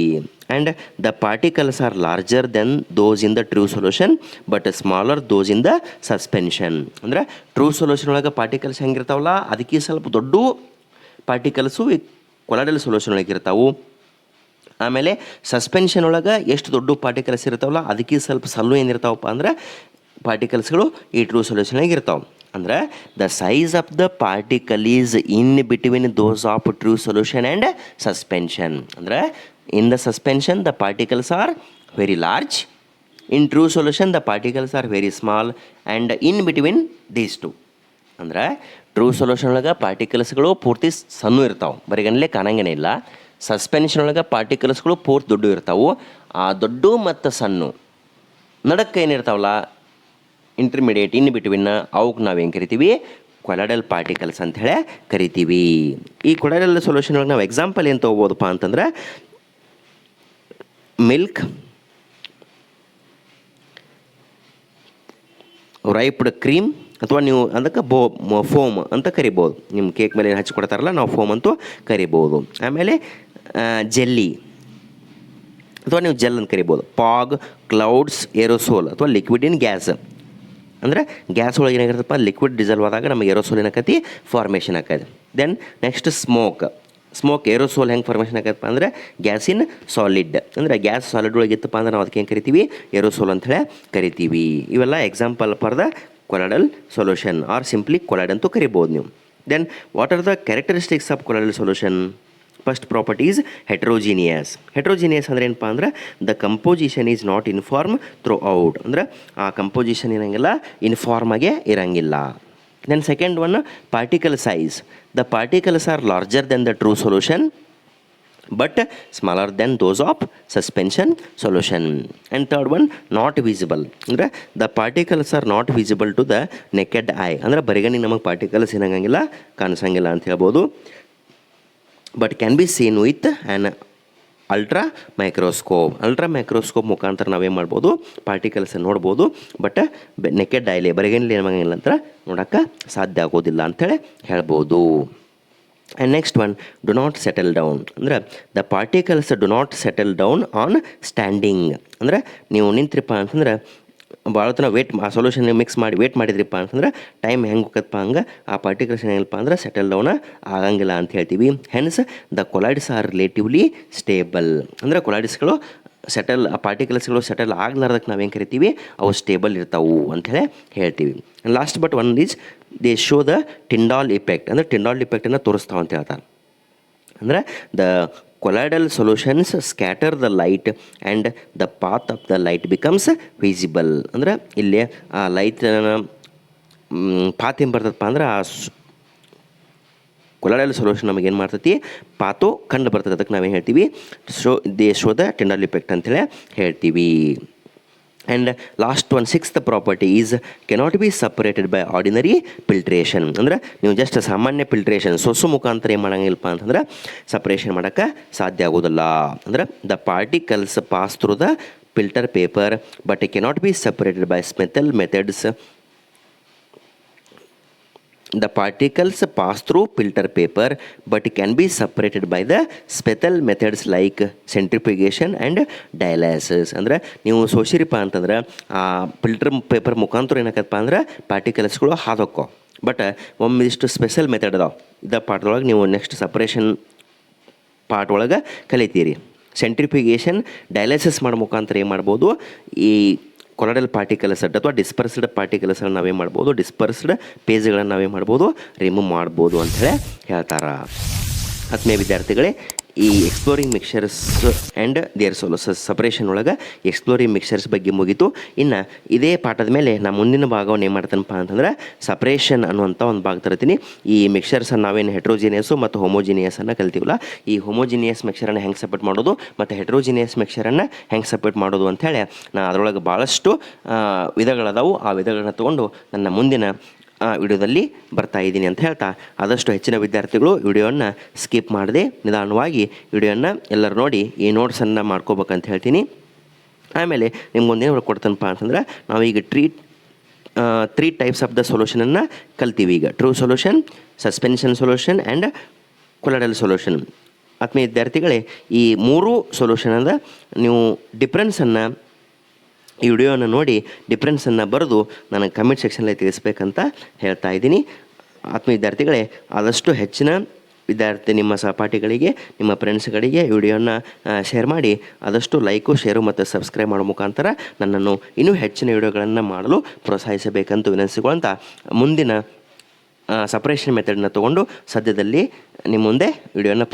And the particles are larger then those in the true solution but smaller those in the suspension. ಅಂದರೆ ಟ್ರೂ ಸೊಲ್ಯೂಷನ್ ಒಳಗೆ ಪಾರ್ಟಿಕಲ್ಸ್ ಹೆಂಗಿರ್ತಾವಲ್ಲ ಅದಕ್ಕೆ ಸ್ವಲ್ಪ ದೊಡ್ಡ ಪಾರ್ಟಿಕಲ್ಸು ಕೊಲೈಡಲ್ ಸೊಲ್ಯೂಷನ್ ಒಳಗೆ ಇರ್ತಾವೆ. ಆಮೇಲೆ ಸಸ್ಪೆನ್ಷನ್ ಒಳಗೆ ಎಷ್ಟು ದೊಡ್ಡ ಪಾರ್ಟಿಕಲ್ಸ್ ಇರ್ತಾವಲ್ಲ ಅದಕ್ಕೆ ಸ್ವಲ್ಪ ಸಣ್ಣ ಏನಿರ್ತಾವಪ್ಪ ಅಂದ್ರೆ ಪಾರ್ಟಿಕಲ್ಸ್ಗಳು ಈ ಟ್ರೂ ಸೊಲ್ಯೂಷನ್ ಒಳಗೆ ಇರ್ತಾವೆ. ಅಂದ್ರೆ the size of the particle is in between those of true solution and suspension. ಅಂದರೆ in the suspension the particles are very large, in true solution the particles are very small and in between these two. ಅಂದ್ರೆ true solution ಒಳಗೆ ಪಾರ್ಟಿಕಲ್ಸ್ಗಳು ಪೂರ್ತಿ ಸಣ್ಣ ಇರ್ತಾವೆ, ಬರಿಗನ್ನಲೇ ಕಾಣಂಗೇ ಇಲ್ಲ. Suspension ಒಳಗೆ ಪಾರ್ಟಿಕಲ್ಸ್ಗಳು ಪೂರ್ತಿ ದೊಡ್ಡ ಇರ್ತಾವೆ. ಆ ದೊಡ್ಡ ಮತ್ತು ಸಣ್ಣ ನಡಕ್ಕೆ ಏನಿರ್ತಾವಲ್ಲ ಇಂಟರ್ಮೀಡಿಯೇಟ್ ಇನ್ ಬಿಟ್ವೀನ್ ಅವಕ್ಕೆ ನಾವೇನು ಕರಿತೀವಿ ಕೊಲಾಯ್ಡಲ್ ಪಾರ್ಟಿಕಲ್ಸ್ ಅಂಥೇಳಿ ಕರಿತೀವಿ. ಈ ಕೊಲಾಯ್ಡಲ್ ಸೊಲ್ಯೂಷನ್ ಒಳಗೆ ನಾವು ಎಕ್ಸಾಂಪಲ್ ಏನು ತೊಗೋಬೋದಪ್ಪ ಅಂತಂದ್ರೆ ಮಿಲ್ಕ್, ರೈಪ್ಡ್ ಕ್ರೀಮ್, ಅಥವಾ ನೀವು ಅದಕ್ಕೆ ಫೋಮ್ ಅಂತ ಕರಿಬೋದು. ನಿಮ್ಮ ಕೇಕ್ ಮೇಲೆ ಹಚ್ಕೊಡ್ತಾರಲ್ಲ ನಾವು ಫೋಮ್ ಅಂತೂ ಕರಿಬೋದು. ಆಮೇಲೆ ಜೆಲ್ಲಿ ಅಥವಾ ನೀವು ಜೆಲ್ ಅಂತ ಕರಿಬೋದು. ಪಾಗ್, ಕ್ಲೌಡ್ಸ್, ಏರೋಸೋಲ್ ಅಥವಾ ಲಿಕ್ವಿಡ್ ಇನ್ ಗ್ಯಾಸ್. ಅಂದರೆ ಗ್ಯಾಸ್ ಒಳಗೆ ಏನಾಗಿರುತ್ತಪ್ಪ ಲಿಕ್ವಿಡ್ ಡಿಸಲ್ವ್ ಆದಾಗ ನಮಗೆ ಏರೋಸೋಲ್ ಏನಾಕತಿ ಫಾರ್ಮೇಷನ್ ಆಕೈತೆ. ದೆನ್ ನೆಕ್ಸ್ಟ್ ಸ್ಮೋಕ್ ಏರೋಸೋಲ್ ಹೆಂಗೆ ಫಾರ್ಮೇಷನ್ ಆಗತ್ತಪ್ಪ ಅಂದರೆ ಗ್ಯಾಸ್ ಇನ್ ಸಾಲಿಡ್. ಅಂದರೆ ಗ್ಯಾಸ್ ಸಾಲಿಡ್ ಒಳಗೆ ಇತ್ತಪ್ಪ ಅಂದ್ರೆ ನಾವು ಅದಕ್ಕೆ ಏನು ಕರಿತೀವಿ ಏರೋಸೋಲ್ ಅಂಥೇಳಿ ಕರಿತೀವಿ. ಇವೆಲ್ಲ example for the colloidal solution or simply colloid ಅಂತೂ ಕರಿಬೋದು ನೀವು. Then what are the characteristics of colloidal solution? First property is heterogeneous. Heterogeneous ಅಂದರೆ ಏನಪ್ಪ ಅಂದ್ರೆ the composition is not uniform throughout. ಅಂದ್ರೆ ಆ ಕಂಪೋಸಿಷನ್ ಏನಂಗಿಲ್ಲ ಇನ್ಫಾರ್ಮಾಗೆ ಇರಂಗಿಲ್ಲ. Then second one particle size. The particles are larger than the true solution but smaller than those of suspension solution. And third one not visible. ಅಂದರೆ the particles are not visible to the naked eye. ಅಂದರೆ ಬರಿಗಣ್ಣಿಗೆ ನಮಗೆ particles ಏನಾಗಂಗಿಲ್ಲ ಕಾಣಿಸಂಗಿಲ್ಲ ಅಂತ ಹೇಳ್ಬೋದು. But can be seen with an ultra microscope ಮುಖಾಂತರ ನಾವೇನು ಮಾಡ್ಬೋದು ಪಾರ್ಟಿಕಲ್ಸನ್ನು ನೋಡ್ಬೋದು. ಬಟ್ ನೆಕೆಡ್ ಐಲೆ ಬರಿಗಣ್ಣಿಲಿ ಏನಾಗಂಗಿಲ್ಲ ಅಂತ ನೋಡೋಕ್ಕೆ ಸಾಧ್ಯ ಆಗೋದಿಲ್ಲ ಅಂಥೇಳಿ ಹೇಳ್ಬೋದು. And next one do not settle down. ಅಂದರೆ the particles do not settle down on standing. ಅಂದರೆ ನೀವು ನಿಂತ್ರಿಪ್ಪ ಅಂತಂದ್ರೆ ಭಾಳ ಹೊತ್ತು ಆ ಸೊಲ್ಯೂಷನ್ ಮಿಕ್ಸ್ ಮಾಡಿ ವೇಟ್ ಮಾಡಿದ್ರಿಪ್ಪ ಅಂತಂದ್ರೆ ಟೈಮ್ ಹೆಂಗೆ ಹೋಗತ್ತಪ್ಪ ಹಂಗೆ ಆ ಪಾರ್ಟಿಕಲ್ಸ್ ಏನಿಲ್ಲಪ್ಪ ಅಂದ್ರೆ ಸೆಟಲ್ ಡೌನ್ ಆಗಂಗಿಲ್ಲ ಅಂತ ಹೇಳ್ತೀವಿ. Hence the colloids are relatively stable. ಅಂದರೆ ಕೊಲಾಯ್ಡ್ಸ್ಗಳು ಆ ಪಾರ್ಟಿಕಲ್ಸ್ಗಳು ಸೆಟಲ್ ಆಗ್ಲಾರ್ದಕ್ಕೆ ನಾವೇನು ಕರಿತೀವಿ ಅವು ಸ್ಟೇಬಲ್ ಇರ್ತಾವು ಅಂಥೇಳಿ ಹೇಳ್ತೀವಿ. Last but one is they show the Tyndall effect. ಅಂದರೆ ಟಿಂಡಾಲ್ ಇಫೆಕ್ಟನ್ನು ತೋರಿಸ್ತಾವೆ ಅಂತ ಹೇಳ್ತಾರೆ. ಅಂದರೆ the colloidal solutions scatter the light and the path of the light becomes visible. ಅಂದರೆ ಇಲ್ಲಿ ಆ ಲೈಟ್ ಪಾತ್ ಏನು ಬರ್ತದಪ್ಪ ಅಂದ್ರೆ ಆ ಕೊಲಾಯ್ಡಲ್ ಸೊಲ್ಯೂಷನ್ ನಮಗೆ ಏನು ಮಾಡ್ತೈತಿ ಪಾತು ಕಂಡು ಬರ್ತದೆ. ಅದಕ್ಕೆ ನಾವೇನು ಹೇಳ್ತೀವಿ ಶೋ ದ ಟಿಂಡಾಲ್ ಇಫೆಕ್ಟ್ ಅಂತೇಳಿ ಹೇಳ್ತೀವಿ. And last one sixth property is cannot be separated by ordinary filtration. ಅಂದರೆ ನೀವು ಜಸ್ಟ್ ಸಾಮಾನ್ಯ ಫಿಲ್ಟ್ರೇಷನ್ ಸೊಸು ಮುಖಾಂತರ ಏನು ಮಾಡೋಂಗಿಲ್ಲಪ್ಪ ಅಂತಂದ್ರೆ ಸಪ್ರೇಷನ್ ಮಾಡೋಕ್ಕೆ ಸಾಧ್ಯ ಆಗೋದಿಲ್ಲ. ಅಂದರೆ the particles pass through the filter paper but cannot be separated by ಸ್ಮೆಥಲ್ methods. The particles pass through filter paper but can be separated by the special methods like centrifugation and dialysis. ಅಂದರೆ ನೀವು ಸೋಸಿರಿಪ್ಪ ಅಂತಂದ್ರೆ ಆ filter paper ಮುಖಾಂತರ ಏನಾಗತ್ತಪ್ಪ ಅಂದ್ರೆ ಪಾರ್ಟಿಕಲ್ಸ್ಗಳು ಹಾದೋಕ್ಕೋ. But ಒಮ್ಮಿದಿಷ್ಟು special method ಅದಾವೆ. ಇದ ಪಾಠದೊಳಗೆ ನೀವು ನೆಕ್ಸ್ಟ್ ಸಪ್ರೇಷನ್ ಪಾರ್ಟ್ ಒಳಗೆ ಕಲಿತೀರಿ. ಸೆಂಟ್ರಿಫಿಗೇಷನ್ ಡಯಾಲಿಸಿಸ್ ಮಾಡೋ ಮುಖಾಂತರ ಏನು ಮಾಡ್ಬೋದು ಈ ಕೊಲಾಯ್ಡಲ್ ಪಾರ್ಟಿಕಲ್ಸ್ ಅಥವಾ ಡಿಸ್ಪರ್ಸ್ಡ್ ಪಾರ್ಟಿಕಲ್ಸ್ಗಳನ್ನ ನಾವೇನು ಮಾಡ್ಬೋದು ಡಿಸ್ಪರ್ಸ್ಡ್ ಪೇಜ್ಗಳನ್ನು ನಾವೇನು ಮಾಡ್ಬೋದು ರಿಮೂವ್ ಮಾಡ್ಬೋದು ಅಂಥೇಳಿ ಹೇಳ್ತಾರೆ. ಆತ್ಮೀಯ ವಿದ್ಯಾರ್ಥಿಗಳೇ, ಈ exploring mixtures and their separation ಒಳಗೆ ಎಕ್ಸ್ಪ್ಲೋರಿಂಗ್ ಮಿಕ್ಸರ್ಸ್ ಬಗ್ಗೆ ಮುಗೀತು. ಇನ್ನು ಇದೇ ಪಾಠದ ಮೇಲೆ ನಾನು ಮುಂದಿನ ಭಾಗವನ್ನು ಏನು ಮಾಡ್ತೇನಪ್ಪ ಅಂತಂದ್ರೆ ಸಪ್ರೇಷನ್ ಅನ್ನುವಂಥ ಒಂದು ಭಾಗ ತರ್ತೀನಿ. ಈ ಮಿಕ್ಸರ್ಸನ್ನು ನಾವೇನು ಹೆಟ್ರೋಜಿನಿಯಸ್ಸು ಮತ್ತು ಹೋಮೋಜಿನಿಯಸನ್ನು ಕಲ್ತೀವಲ್ಲ, ಈ ಹೋಮೋಜಿನಿಯಸ್ ಮಿಕ್ಸರನ್ನು ಹೆಂಗೆ ಸಪ್ರೇಟ್ ಮಾಡೋದು ಮತ್ತು ಹೆಟ್ರೋಜಿನಿಯಸ್ ಮಿಕ್ಸರನ್ನು ಹೆಂಗೆ ಸಪ್ರೇಟ್ ಮಾಡೋದು ಅಂಥೇಳಿ ನಾನು ಅದರೊಳಗೆ ಭಾಳಷ್ಟು ವಿಧಗಳದಾವು. ಆ ವಿಧಗಳನ್ನ ತೊಗೊಂಡು ನನ್ನ ಮುಂದಿನ ವಿಡಿಯೋದಲ್ಲಿ ಬರ್ತಾ ಇದ್ದೀನಿ ಅಂತ ಹೇಳ್ತಾ, ಆದಷ್ಟು ಹೆಚ್ಚಿನ ವಿದ್ಯಾರ್ಥಿಗಳು ವಿಡಿಯೋವನ್ನು ಸ್ಕಿಪ್ ಮಾಡದೆ ನಿಧಾನವಾಗಿ ವಿಡಿಯೋವನ್ನು ಎಲ್ಲರೂ ನೋಡಿ ಈ ನೋಟ್ಸನ್ನು ಮಾಡ್ಕೋಬೇಕಂತ ಹೇಳ್ತೀನಿ. ಆಮೇಲೆ ನಿಮ್ಗೊಂದೇನು ಕೊಡ್ತಾನಪ್ಪ ಅಂತಂದ್ರೆ ನಾವೀಗ ತ್ರೀ ಟೈಪ್ಸ್ ಆಫ್ ದ ಸೊಲ್ಯೂಷನನ್ನು ಕಲ್ತೀವಿ. ಈಗ true solution, suspension solution and colloidal solution. ಆತ್ಮೀಯ ವಿದ್ಯಾರ್ಥಿಗಳೇ, ಈ ಮೂರು ಸೊಲ್ಯೂಷನದ ನೀವು ಡಿಫ್ರೆನ್ಸನ್ನು ಈ ವಿಡಿಯೋನ ನೋಡಿ ಡಿಫ್ರೆನ್ಸನ್ನು ಬರೆದು ನನಗೆ ಕಮೆಂಟ್ ಸೆಕ್ಷನಲ್ಲಿ ತಿಳಿಸ್ಬೇಕಂತ ಹೇಳ್ತಾ ಇದ್ದೀನಿ. ಆತ್ಮೀಯ ವಿದ್ಯಾರ್ಥಿಗಳೇ, ಆದಷ್ಟು ಹೆಚ್ಚಿನ ನಿಮ್ಮ ಸಹಪಾಠಿಗಳಿಗೆ ನಿಮ್ಮ ಫ್ರೆಂಡ್ಸ್ಗಳಿಗೆ ವಿಡಿಯೋನ ಶೇರ್ ಮಾಡಿ, ಆದಷ್ಟು ಲೈಕು ಶೇರು ಮತ್ತು ಸಬ್ಸ್ಕ್ರೈಬ್ ಮಾಡೋ ಮುಖಾಂತರ ನನ್ನನ್ನು ಇನ್ನೂ ಹೆಚ್ಚಿನ ವಿಡಿಯೋಗಳನ್ನು ಮಾಡಲು ಪ್ರೋತ್ಸಾಹಿಸಬೇಕಂತ ವಿನಂತಿಸಿಕೊಳ್ಳುವಂಥ ಮುಂದಿನ ಸಪ್ರೇಷನ್ ಮೆಥಡನ್ನ ತೊಗೊಂಡು ಸದ್ಯದಲ್ಲಿ ನಿಮ್ಮ ಮುಂದೆ ವಿಡಿಯೋನ